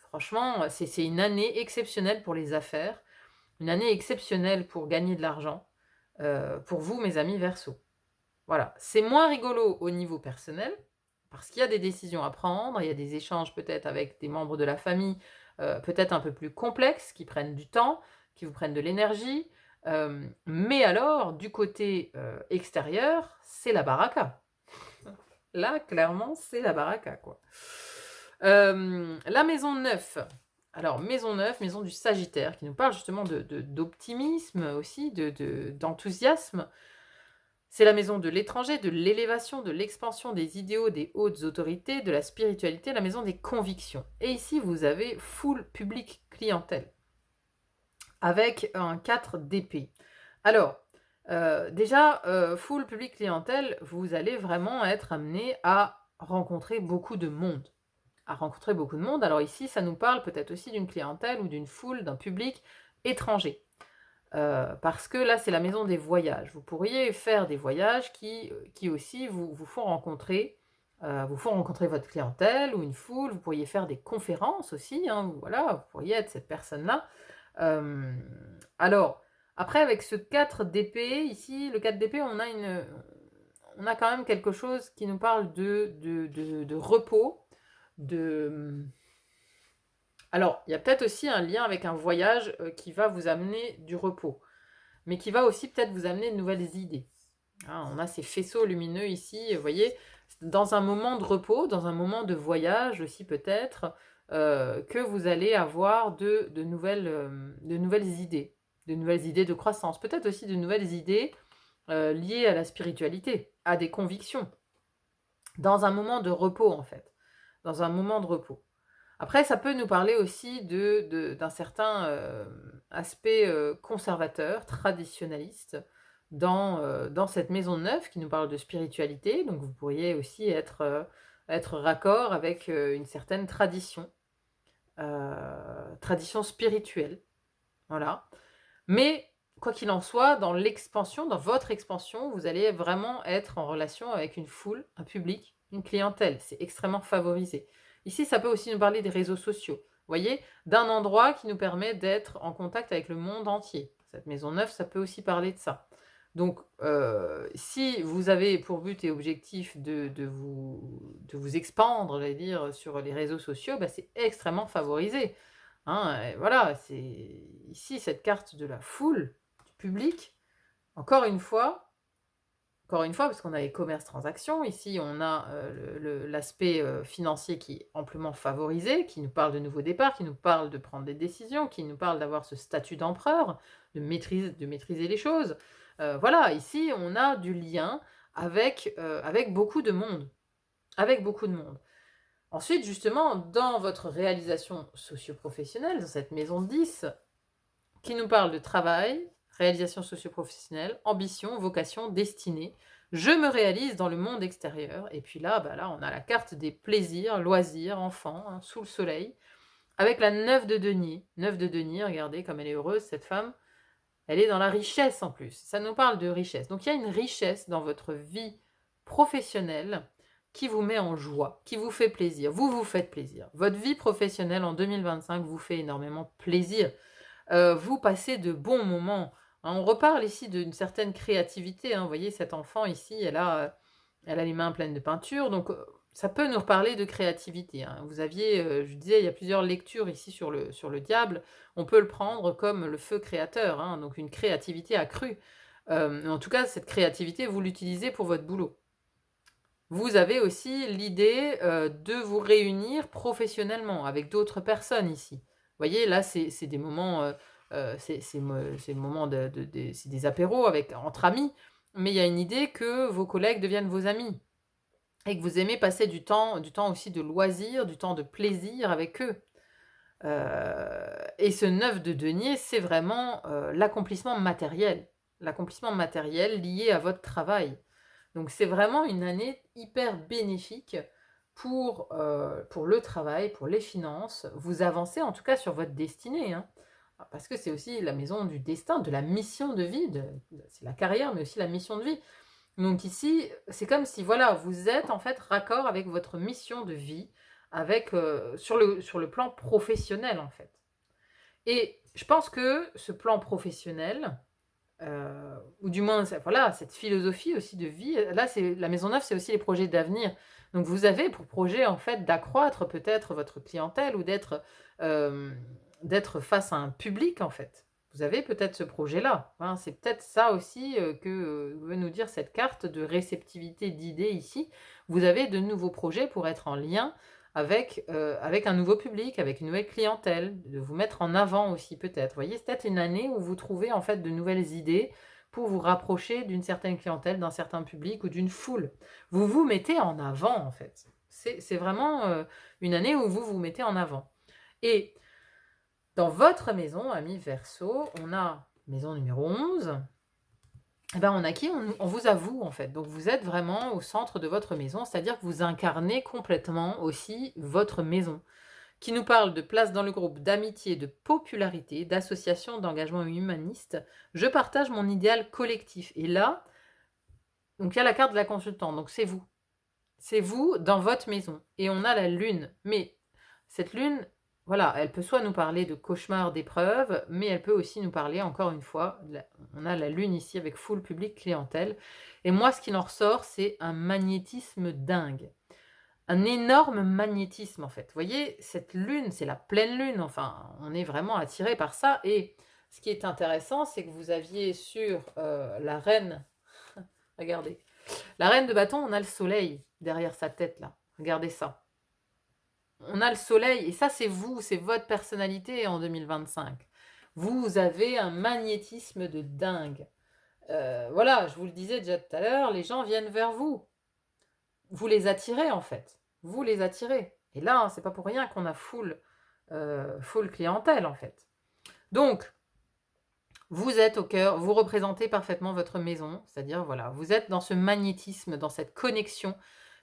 Franchement, c'est une année exceptionnelle pour les affaires, une année exceptionnelle pour gagner de l'argent, pour vous, mes amis Verseau. Voilà, c'est moins rigolo au niveau personnel, parce qu'il y a des décisions à prendre, il y a des échanges peut-être avec des membres de la famille, peut-être un peu plus complexes, qui prennent du temps, qui vous prennent de l'énergie. Mais alors, du côté extérieur, c'est la baraka. Là, clairement, c'est la baraka, quoi. La maison 9. Alors, maison 9, maison du Sagittaire, qui nous parle justement d'optimisme aussi, d'enthousiasme. C'est la maison de l'étranger, de l'élévation, de l'expansion des idéaux, des hautes autorités, de la spiritualité, la maison des convictions. Et ici, vous avez full public clientèle, avec un 4 d'épée. Alors, déjà, full public clientèle, vous allez vraiment être amené à rencontrer beaucoup de monde. Alors ici, ça nous parle peut-être aussi d'une clientèle ou d'une foule, d'un public étranger. Parce que là, c'est la maison des voyages. Vous pourriez faire des voyages qui aussi vous font rencontrer votre clientèle ou une foule. Vous pourriez faire des conférences aussi, hein, voilà, vous pourriez être cette personne-là. Alors, après, avec ce 4 d'épée, ici, le 4 d'épée, on a quand même quelque chose qui nous parle de repos, Alors, il y a peut-être aussi un lien avec un voyage, qui va vous amener du repos, mais qui va aussi peut-être vous amener de nouvelles idées. Hein, on a ces faisceaux lumineux ici, vous voyez? Dans un moment de repos, dans un moment de voyage aussi peut-être, que vous allez avoir de nouvelles idées. De nouvelles idées de croissance. Peut-être aussi de nouvelles idées, liées à la spiritualité, à des convictions. Dans un moment de repos en fait. Dans un moment de repos. Après, ça peut nous parler aussi d'un certain aspect conservateur, traditionnaliste, dans cette maison neuve qui nous parle de spiritualité. Donc, vous pourriez aussi être raccord avec une certaine tradition spirituelle. Voilà. Mais, quoi qu'il en soit, dans l'expansion, dans votre expansion, vous allez vraiment être en relation avec une foule, un public, une clientèle. C'est extrêmement favorisé. Ici, ça peut aussi nous parler des réseaux sociaux. Vous voyez, d'un endroit qui nous permet d'être en contact avec le monde entier. Cette maison neuve, ça peut aussi parler de ça. Donc, si vous avez pour but et objectif de vous expandre, j'allais dire, sur les réseaux sociaux, bah, c'est extrêmement favorisé. Hein, et voilà, c'est ici cette carte de la foule, du public. Encore une fois, parce qu'on a les commerces transactions, ici on a l'aspect financier qui est amplement favorisé, qui nous parle de nouveaux départs, qui nous parle de prendre des décisions, qui nous parle d'avoir ce statut d'empereur, de maîtriser les choses. Voilà, ici on a du lien avec beaucoup de monde. Avec beaucoup de monde. Ensuite, justement, dans votre réalisation socio-professionnelle, dans cette maison 10, qui nous parle de travail, réalisation socio-professionnelle, ambition, vocation, destinée, je me réalise dans le monde extérieur. Et puis là, bah là, on a la carte des plaisirs, loisirs, enfants, hein, sous le soleil, avec la 9 de denier. 9 de denier, regardez comme elle est heureuse, cette femme. Elle est dans la richesse en plus. Ça nous parle de richesse. Donc il y a une richesse dans votre vie professionnelle qui vous met en joie, qui vous fait plaisir. Vous vous faites plaisir. Votre vie professionnelle en 2025 vous fait énormément plaisir. Vous passez de bons moments. Hein, on reparle ici d'une certaine créativité. Hein. Vous voyez, cette enfant ici, elle a les mains pleines de peinture. Donc, ça peut nous reparler de créativité. Hein. Vous aviez, je disais, il y a plusieurs lectures ici sur le diable. On peut le prendre comme le feu créateur, hein, donc une créativité accrue. En tout cas, cette créativité, vous l'utilisez pour votre boulot. Vous avez aussi l'idée de vous réunir professionnellement avec d'autres personnes ici. Vous voyez, là, c'est des moments, c'est le moment c'est des apéros entre amis, mais il y a une idée que vos collègues deviennent vos amis et que vous aimez passer du temps aussi de loisir, du temps de plaisir avec eux. Et ce 9 de denier, c'est vraiment l'accomplissement matériel lié à votre travail. Donc c'est vraiment une année hyper bénéfique pour le travail, pour les finances. Vous avancez en tout cas sur votre destinée, hein, parce que c'est aussi la maison du destin, de la mission de vie, c'est la carrière, mais aussi la mission de vie. Donc ici, c'est comme si voilà, vous êtes en fait raccord avec votre mission de vie, sur le plan professionnel en fait. Et je pense que ce plan professionnel, ou du moins, voilà, cette philosophie aussi de vie, là, c'est la maison neuve, c'est aussi les projets d'avenir. Donc vous avez pour projet en fait d'accroître peut-être votre clientèle ou d'être face à un public en fait. Vous avez peut-être ce projet-là. Hein, c'est peut-être ça aussi que veut nous dire cette carte de réceptivité d'idées ici. Vous avez de nouveaux projets pour être en lien avec un nouveau public, avec une nouvelle clientèle, de vous mettre en avant aussi peut-être. Vous voyez, c'est peut-être une année où vous trouvez en fait de nouvelles idées pour vous rapprocher d'une certaine clientèle, d'un certain public ou d'une foule. Vous vous mettez en avant en fait. C'est vraiment une année où vous vous mettez en avant. Et dans votre maison, ami Verseau, on a maison numéro 11. Eh ben, on a qui on vous avoue en fait. Donc vous êtes vraiment au centre de votre maison, c'est-à-dire que vous incarnez complètement aussi votre maison, qui nous parle de place dans le groupe, d'amitié, de popularité, d'association, d'engagement humaniste. Je partage mon idéal collectif. Et là, donc il y a la carte de la consultante, donc c'est vous. C'est vous dans votre maison. Et on a la lune. Mais cette lune, voilà, elle peut soit nous parler de cauchemars, d'épreuves, mais elle peut aussi nous parler, encore une fois, on a la lune ici avec full public clientèle. Et moi, ce qui en ressort, c'est un magnétisme dingue. un énorme magnétisme, en fait. Vous voyez, cette lune, c'est la pleine lune, enfin, on est vraiment attiré par ça et ce qui est intéressant, c'est que vous aviez sur, la reine regardez, la reine de bâton, on a le soleil derrière sa tête là, regardez ça. On a le soleil et ça c'est vous, c'est votre personnalité en 2025. Vous avez un magnétisme de dingue. Voilà, je vous le disais déjà tout à l'heure, les gens viennent vers vous. Vous les attirez en fait. Vous les attirez. Et là, c'est pas pour rien qu'on a full clientèle en fait. Donc, vous êtes au cœur, vous représentez parfaitement votre maison, c'est-à-dire voilà, vous êtes dans ce magnétisme, dans cette connexion.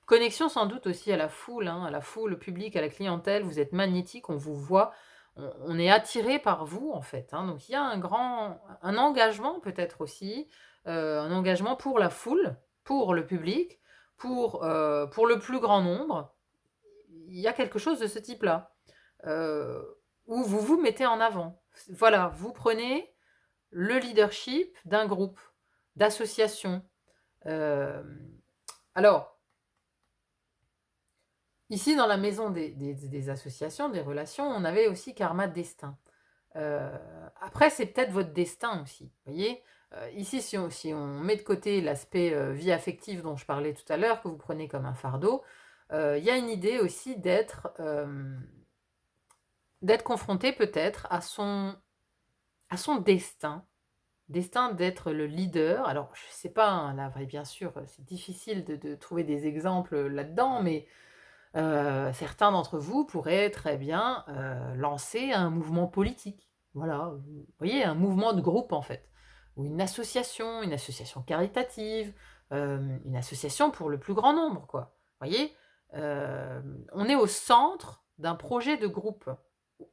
Connexion sans doute aussi à la foule, au public, à la clientèle, vous êtes magnétique, on vous voit, on est attiré par vous en fait, hein. Donc il y a un engagement peut-être aussi, un engagement pour la foule, pour le public, pour le plus grand nombre. Il y a quelque chose de ce type-là, où vous vous mettez en avant. Voilà, vous prenez le leadership d'un groupe, d'association. Alors, ici, dans la maison des associations, des relations, on avait aussi karma destin. Après, c'est peut-être votre destin aussi, vous voyez. Ici, si on met de côté l'aspect vie affective dont je parlais tout à l'heure, que vous prenez comme un fardeau, il y a une idée aussi d'être confronté peut-être à son destin d'être le leader. Alors, je ne sais pas, hein, là, bien sûr, c'est difficile de trouver des exemples là-dedans, mais certains d'entre vous pourraient très bien lancer un mouvement politique. Voilà, vous voyez, un mouvement de groupe en fait, ou une association caritative, une association pour le plus grand nombre, quoi. Vous voyez, on est au centre d'un projet de groupe.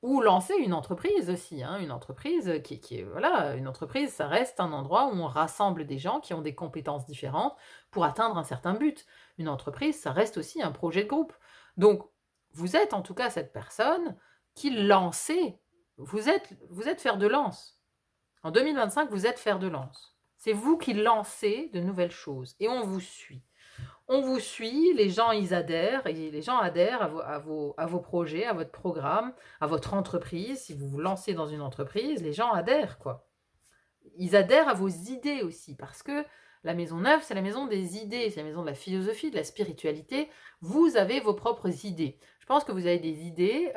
Ou lancer une entreprise aussi, hein, une entreprise qui est, voilà, une entreprise, ça reste un endroit où on rassemble des gens qui ont des compétences différentes pour atteindre un certain but. Une entreprise, ça reste aussi un projet de groupe. Donc, vous êtes en tout cas cette personne qui lancez, vous êtes fer de lance. En 2025, vous êtes fer de lance. C'est vous qui lancez de nouvelles choses et on vous suit. On vous suit, les gens ils adhèrent, et les gens adhèrent à vos projets, à votre programme, à votre entreprise. Si vous vous lancez dans une entreprise, les gens adhèrent, quoi. Ils adhèrent à vos idées aussi, parce que la maison neuve, c'est la maison des idées, c'est la maison de la philosophie, de la spiritualité. Vous avez vos propres idées. Je pense que vous avez des idées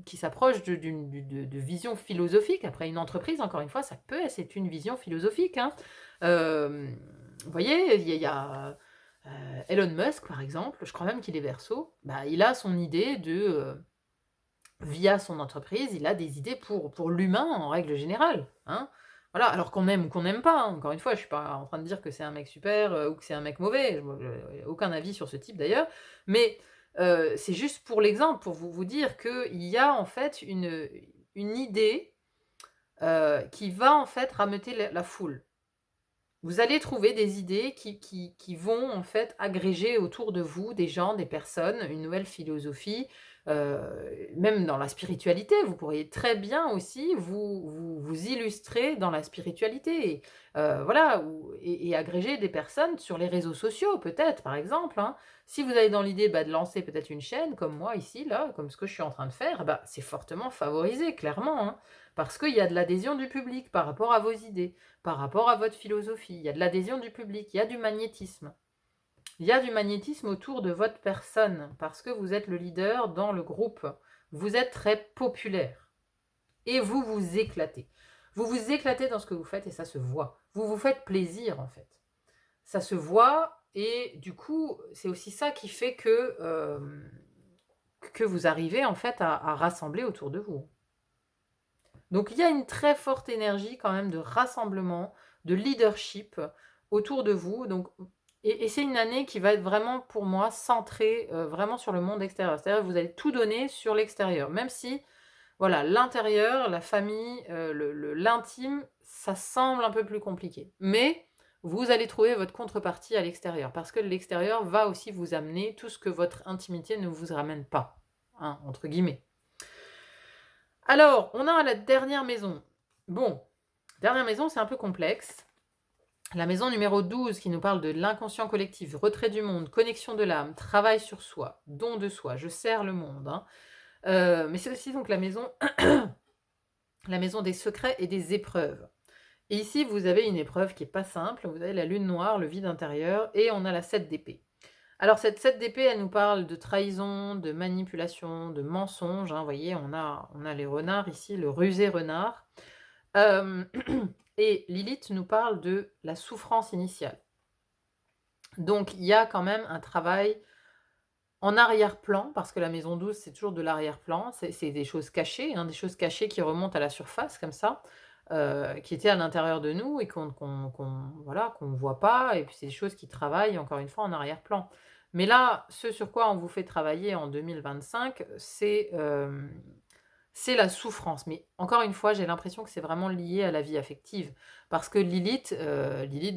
qui s'approchent de vision philosophique. Après, une entreprise, encore une fois, c'est une vision philosophique, hein. Vous voyez, il y a Elon Musk, par exemple, je crois même qu'il est Verseau, bah, il a son idée via son entreprise, il a des idées pour l'humain en règle générale, hein. Voilà, alors qu'on aime ou qu'on n'aime pas, hein. Encore une fois, je suis pas en train de dire que c'est un mec super ou que c'est un mec mauvais, aucun avis sur ce type d'ailleurs, mais c'est juste pour l'exemple, pour vous dire qu'il y a en fait une idée qui va en fait rameuter la foule. Vous allez trouver des idées qui vont en fait agréger autour de vous des gens, des personnes, une nouvelle philosophie, même dans la spiritualité. Vous pourriez très bien aussi vous illustrer dans la spiritualité et voilà et agréger des personnes sur les réseaux sociaux peut-être, par exemple, hein. Si vous avez dans l'idée, de lancer peut-être une chaîne comme moi ici, là, comme ce que je suis en train de faire, c'est fortement favorisé clairement, hein, parce qu'il y a de l'adhésion du public par rapport à vos idées, par rapport à votre philosophie. Il y a de l'adhésion du public, il y a du magnétisme. Il y a du magnétisme autour de votre personne, parce que vous êtes le leader dans le groupe. Vous êtes très populaire. Et vous vous éclatez. Vous vous éclatez dans ce que vous faites et ça se voit. Vous vous faites plaisir, en fait. Ça se voit et du coup, c'est aussi ça qui fait que vous arrivez, en fait, à rassembler autour de vous. Donc il y a une très forte énergie quand même de rassemblement, de leadership autour de vous. Donc, et c'est une année qui va être vraiment pour moi centrée vraiment sur le monde extérieur. C'est-à-dire que vous allez tout donner sur l'extérieur. Même si, voilà, l'intérieur, la famille, l'intime, ça semble un peu plus compliqué. Mais vous allez trouver votre contrepartie à l'extérieur. Parce que l'extérieur va aussi vous amener tout ce que votre intimité ne vous ramène pas, hein, entre guillemets. Alors, on a la dernière maison. Bon, dernière maison, c'est un peu complexe. La maison numéro 12 qui nous parle de l'inconscient collectif, retrait du monde, connexion de l'âme, travail sur soi, don de soi, je sers le monde, hein. Mais c'est aussi donc la maison des secrets et des épreuves. Et ici, vous avez une épreuve qui est pas simple, vous avez la lune noire, le vide intérieur et on a la 7 d'épée. Alors cette 7 d'épée, elle nous parle de trahison, de manipulation, de mensonge, hein. Vous voyez, on a les renards ici, le rusé renard. Hem et Lilith nous parle de la souffrance initiale. Donc il y a quand même un travail en arrière-plan, parce que la maison 12, c'est toujours de l'arrière-plan, c'est des choses cachées, hein, des choses cachées qui remontent à la surface comme ça, qui étaient à l'intérieur de nous et voilà, qu'on ne voit pas et puis c'est des choses qui travaillent encore une fois en arrière-plan. Mais là, ce sur quoi on vous fait travailler en 2025, c'est la souffrance. Mais encore une fois, j'ai l'impression que c'est vraiment lié à la vie affective. Parce que Lilith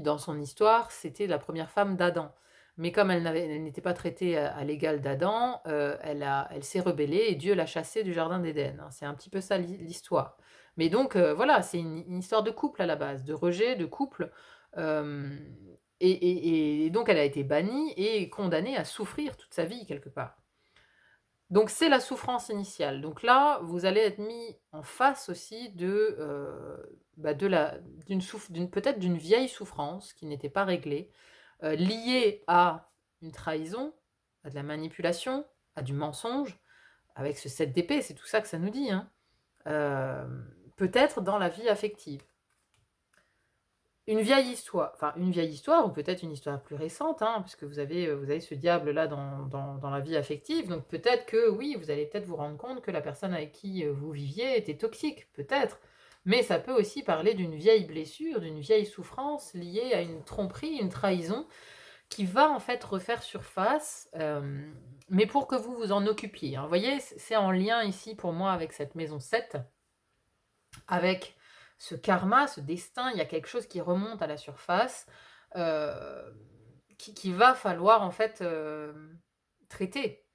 dans son histoire, c'était la première femme d'Adam. Mais comme elle n'était pas traitée à l'égal d'Adam, elle s'est rebellée et Dieu l'a chassée du jardin d'Éden, hein. C'est un petit peu ça l'histoire. Mais donc voilà, c'est une histoire de couple à la base, de rejet, de couple. hem et donc elle a été bannie et condamnée à souffrir toute sa vie quelque part. Donc c'est la souffrance initiale. Donc là, vous allez être mis en face aussi de la d'une peut-être d'une vieille souffrance qui n'était pas réglée, liée à une trahison, à de la manipulation, à du mensonge, avec ce 7 d'épée, c'est tout ça que ça nous dit, hein. Peut-être dans la vie affective. Une vieille histoire ou peut-être une histoire plus récente, hein, puisque vous avez ce diable-là dans la vie affective, donc peut-être que oui, vous allez peut-être vous rendre compte que la personne avec qui, vous viviez était toxique, peut-être. Mais ça peut aussi parler d'une vieille blessure, d'une vieille souffrance liée à une tromperie, une trahison qui va en fait refaire surface, mais pour que vous vous en occupiez, hein. Vous voyez, c'est en lien ici pour moi avec cette maison 7, avec ce karma, ce destin, il y a quelque chose qui remonte à la surface, heu, qui va falloir en fait, traiter.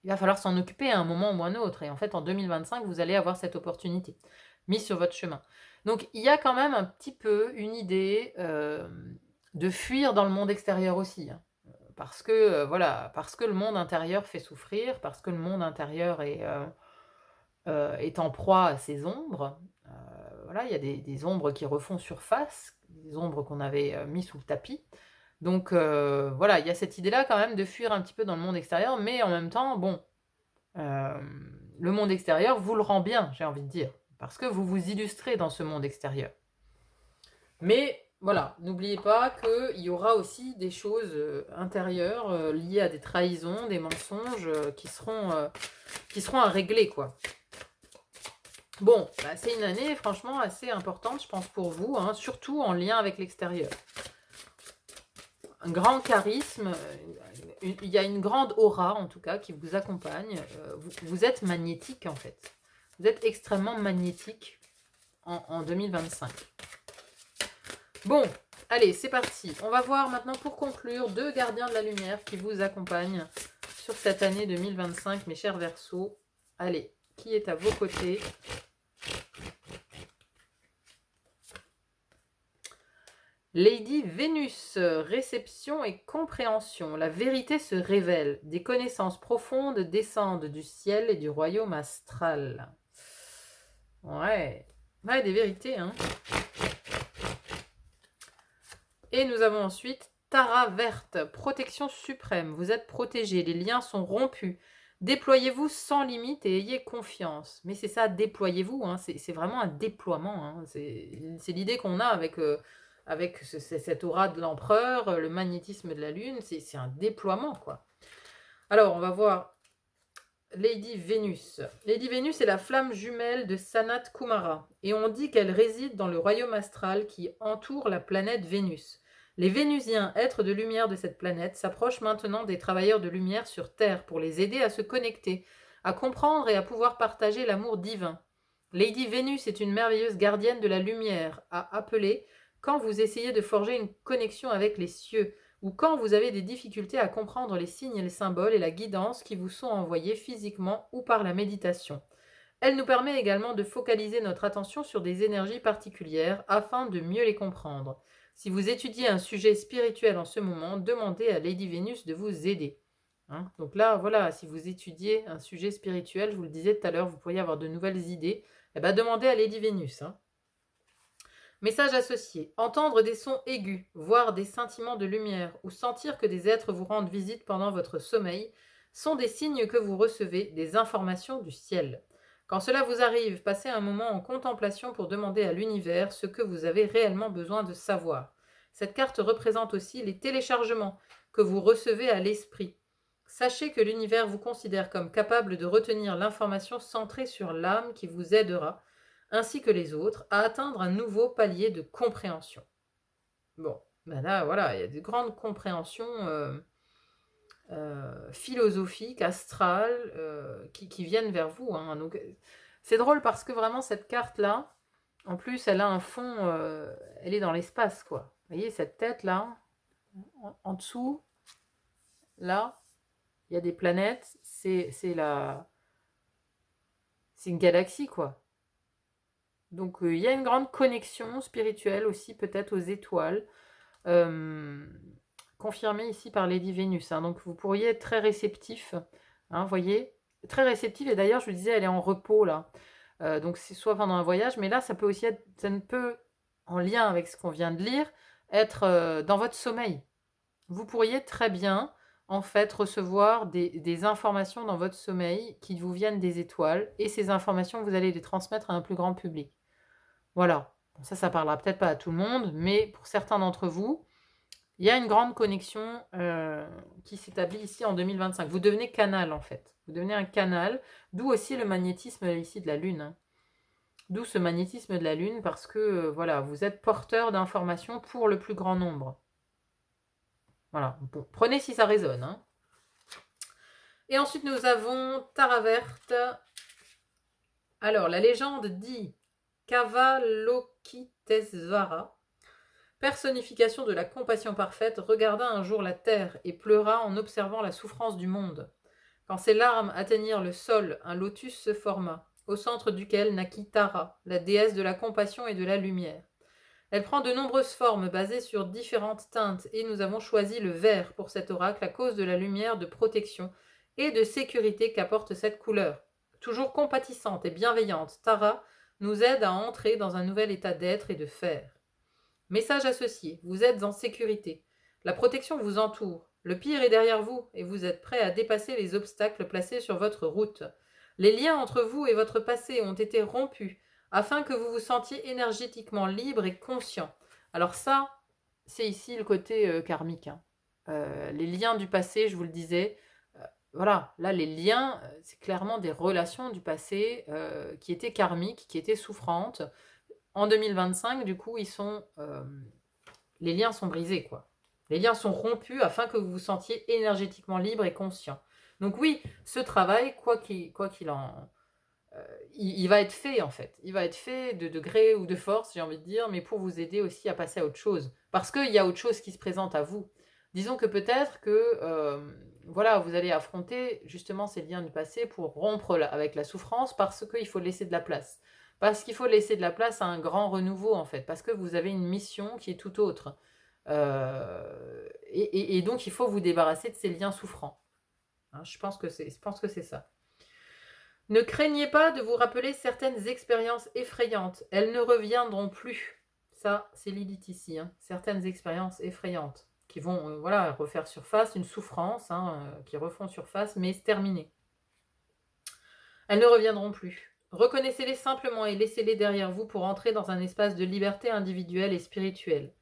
Il va falloir s'en occuper à un moment ou à un autre et en fait en 2025, vous allez avoir cette opportunité mise sur votre chemin. Donc il y a quand même un petit peu une idée, de fuir dans le monde extérieur aussi, hein. Parce que, voilà, parce que le monde intérieur fait souffrir, parce que le monde intérieur est en proie à ses ombres. Voilà, il y a des ombres qui refont surface, des ombres qu'on avait, mis sous le tapis. Donc voilà, il y a cette idée-là quand même de fuir un petit peu dans le monde extérieur, mais en même temps, bon, le monde extérieur vous le rend bien, j'ai envie de dire, parce que vous vous illustrez dans ce monde extérieur. Mais voilà, n'oubliez pas qu'il y aura aussi des choses, intérieures, liées à des trahisons, des mensonges, qui seront à régler, quoi. Bon, bah, c'est une année franchement assez importante, je pense, pour vous, hein, surtout en lien avec l'extérieur. Un grand charisme, il y a une grande aura, en tout cas, qui vous accompagne. Vous êtes magnétique, en fait. Vous êtes extrêmement magnétique en 2025. Bon, allez, c'est parti. On va voir maintenant, pour conclure, 2 gardiens de la lumière qui vous accompagnent sur cette année 2025, mes chers Verseaux. Allez, qui est à vos côtés? Lady Vénus, réception et compréhension. La vérité se révèle. Des connaissances profondes descendent du ciel et du royaume astral. Ouais, ouais, des vérités, hein. Et nous avons ensuite Tara verte, protection suprême. Vous êtes protégé, les liens sont rompus. Déployez-vous sans limite et ayez confiance. Mais c'est ça, déployez-vous, hein, c'est vraiment un déploiement, hein. C'est l'idée qu'on a avec cette aura de l'empereur, le magnétisme de la lune, c'est un déploiement, quoi. Alors, on va voir Lady Vénus. Lady Vénus est la flamme jumelle de Sanat Kumara, et on dit qu'elle réside dans le royaume astral qui entoure la planète Vénus. Les Vénusiens, êtres de lumière de cette planète, s'approchent maintenant des travailleurs de lumière sur Terre pour les aider à se connecter, à comprendre et à pouvoir partager l'amour divin. Lady Vénus est une merveilleuse gardienne de la lumière, à appeler quand vous essayez de forger une connexion avec les cieux, ou quand vous avez des difficultés à comprendre les signes et les symboles et la guidance qui vous sont envoyés physiquement ou par la méditation. Elle nous permet également de focaliser notre attention sur des énergies particulières afin de mieux les comprendre. Si vous étudiez un sujet spirituel en ce moment, demandez à Lady Vénus de vous aider. Hein. Donc là, voilà, si vous étudiez un sujet spirituel, je vous le disais tout à l'heure, vous pourriez avoir de nouvelles idées. Eh ben, demandez à Lady Vénus. Hein. Message associé. Entendre des sons aigus, voir des scintillements de lumière ou sentir que des êtres vous rendent visite pendant votre sommeil sont des signes que vous recevez des informations du ciel. Quand cela vous arrive, passez un moment en contemplation pour demander à l'univers ce que vous avez réellement besoin de savoir. Cette carte représente aussi les téléchargements que vous recevez à l'esprit. Sachez que l'univers vous considère comme capable de retenir l'information centrée sur l'âme qui vous aidera, ainsi que les autres, à atteindre un nouveau palier de compréhension. Bon, ben là, voilà, il y a de grandes compréhensions philosophiques, astrales, qui viennent vers vous. Hein. Donc, c'est drôle parce que vraiment, cette carte-là, en plus, elle a un fond, elle est dans l'espace, quoi. Vous voyez, cette tête-là, en dessous, là, il y a des planètes, c'est une galaxie, quoi. Donc, il y a une grande connexion spirituelle aussi, peut-être aux étoiles, confirmée ici par Lady Vénus. Hein. Donc, vous pourriez être très réceptif, hein, voyez, très réceptif. Et d'ailleurs, je vous disais, elle est en repos, là. Donc, c'est soit pendant un voyage, mais là, ça peut aussi être, ça ne peut, en lien avec ce qu'on vient de lire, être dans votre sommeil. Vous pourriez très bien, en fait, recevoir des informations dans votre sommeil qui vous viennent des étoiles, et ces informations, vous allez les transmettre à un plus grand public. Voilà. Bon, ça parlera peut-être pas à tout le monde, mais pour certains d'entre vous, il y a une grande connexion qui s'établit ici en 2025. Vous devenez canal, en fait. Vous devenez un canal, d'où aussi le magnétisme ici de la Lune. Hein. D'où ce magnétisme de la Lune, parce que voilà, vous êtes porteur d'informations pour le plus grand nombre. Voilà. Bon, prenez si ça résonne. Hein. Et ensuite, nous avons Tara Verte. Alors, la légende dit qu'Avalokitesvara, personnification de la compassion parfaite, regarda un jour la terre et pleura en observant la souffrance du monde. Quand ses larmes atteignirent le sol, un lotus se forma, au centre duquel naquit Tara, la déesse de la compassion et de la lumière. Elle prend de nombreuses formes basées sur différentes teintes et nous avons choisi le vert pour cet oracle à cause de la lumière de protection et de sécurité qu'apporte cette couleur. Toujours compatissante et bienveillante, Tara nous aide à entrer dans un nouvel état d'être et de faire. Message associé, vous êtes en sécurité. La protection vous entoure. Le pire est derrière vous et vous êtes prêt à dépasser les obstacles placés sur votre route. Les liens entre vous et votre passé ont été rompus afin que vous vous sentiez énergétiquement libre et conscient. Alors ça, c'est ici le côté karmique. Hein. Les liens du passé, je vous le disais, voilà, là les liens, c'est clairement des relations du passé qui étaient karmiques, qui étaient souffrantes. En 2025, du coup, les liens sont brisés, quoi. Les liens sont rompus afin que vous vous sentiez énergétiquement libre et conscient. Donc oui, ce travail, il va être fait en fait. Il va être fait de gré ou de force, j'ai envie de dire, mais pour vous aider aussi à passer à autre chose. Parce qu'il y a autre chose qui se présente à vous. Disons que peut-être que voilà, vous allez affronter justement ces liens du passé pour rompre avec la souffrance parce qu'il faut laisser de la place. Parce qu'il faut laisser de la place à un grand renouveau en fait. Parce que vous avez une mission qui est tout autre. Et donc il faut vous débarrasser de ces liens souffrants. Hein, je pense que c'est ça. Ne craignez pas de vous rappeler certaines expériences effrayantes. Elles ne reviendront plus. Ça, c'est Lilith ici. Hein. Certaines expériences effrayantes qui vont refaire surface, une souffrance qui refont surface, mais se terminer. Elles ne reviendront plus. Reconnaissez-les simplement et laissez-les derrière vous pour entrer dans un espace de liberté individuelle et spirituelle.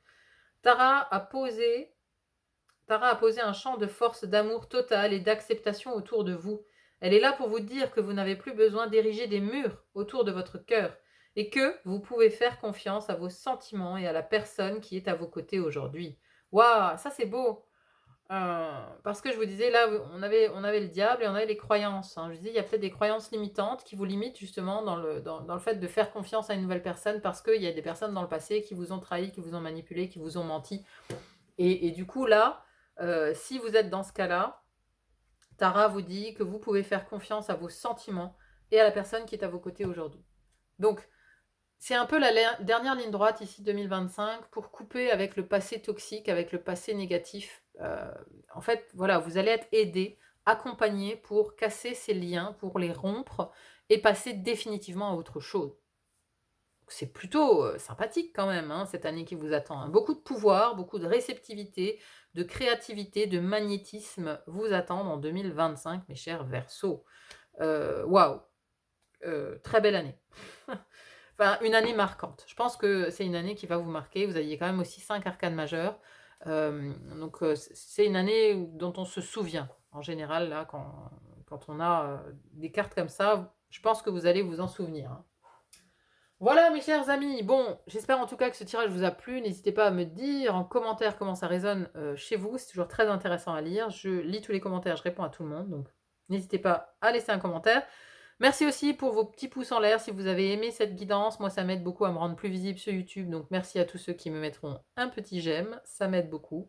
Tara a posé un champ de force, d'amour total et d'acceptation autour de vous. Elle est là pour vous dire que vous n'avez plus besoin d'ériger des murs autour de votre cœur et que vous pouvez faire confiance à vos sentiments et à la personne qui est à vos côtés aujourd'hui. Waouh, ça c'est beau. Parce que je vous disais, là, on avait le diable et on avait les croyances. Hein. Je disais, il y a peut-être des croyances limitantes qui vous limitent justement dans le fait de faire confiance à une nouvelle personne parce qu'il y a des personnes dans le passé qui vous ont trahi, qui vous ont manipulé, qui vous ont menti. Et du coup, là, si vous êtes dans ce cas-là, Tara vous dit que vous pouvez faire confiance à vos sentiments et à la personne qui est à vos côtés aujourd'hui. Donc, C'est un peu la dernière ligne droite ici 2025 pour couper avec le passé toxique, avec le passé négatif. En fait, voilà, vous allez être aidé, accompagné pour casser ces liens, pour les rompre et passer définitivement à autre chose. C'est plutôt sympathique quand même, hein, cette année qui vous attend, hein. Beaucoup de pouvoir, beaucoup de réceptivité, de créativité, de magnétisme vous attendent en 2025, mes chers Verseaux. Waouh, très belle année. Enfin, une année marquante. Je pense que c'est une année qui va vous marquer. Vous aviez quand même aussi 5 arcanes majeures. Donc, c'est une année dont on se souvient. En général, là, quand on a des cartes comme ça, je pense que vous allez vous en souvenir, hein. Voilà, mes chers amis. Bon, j'espère en tout cas que ce tirage vous a plu. N'hésitez pas à me dire en commentaire comment ça résonne chez vous. C'est toujours très intéressant à lire. Je lis tous les commentaires, je réponds à tout le monde. Donc, n'hésitez pas à laisser un commentaire. Merci aussi pour vos petits pouces en l'air si vous avez aimé cette guidance. Moi, ça m'aide beaucoup à me rendre plus visible sur YouTube. Donc, merci à tous ceux qui me mettront un petit j'aime. Ça m'aide beaucoup.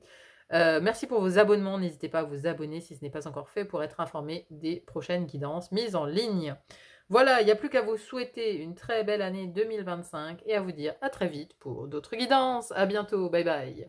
Merci pour vos abonnements. N'hésitez pas à vous abonner si ce n'est pas encore fait pour être informé des prochaines guidances mises en ligne. Voilà, il n'y a plus qu'à vous souhaiter une très belle année 2025 et à vous dire à très vite pour d'autres guidances. À bientôt. Bye bye.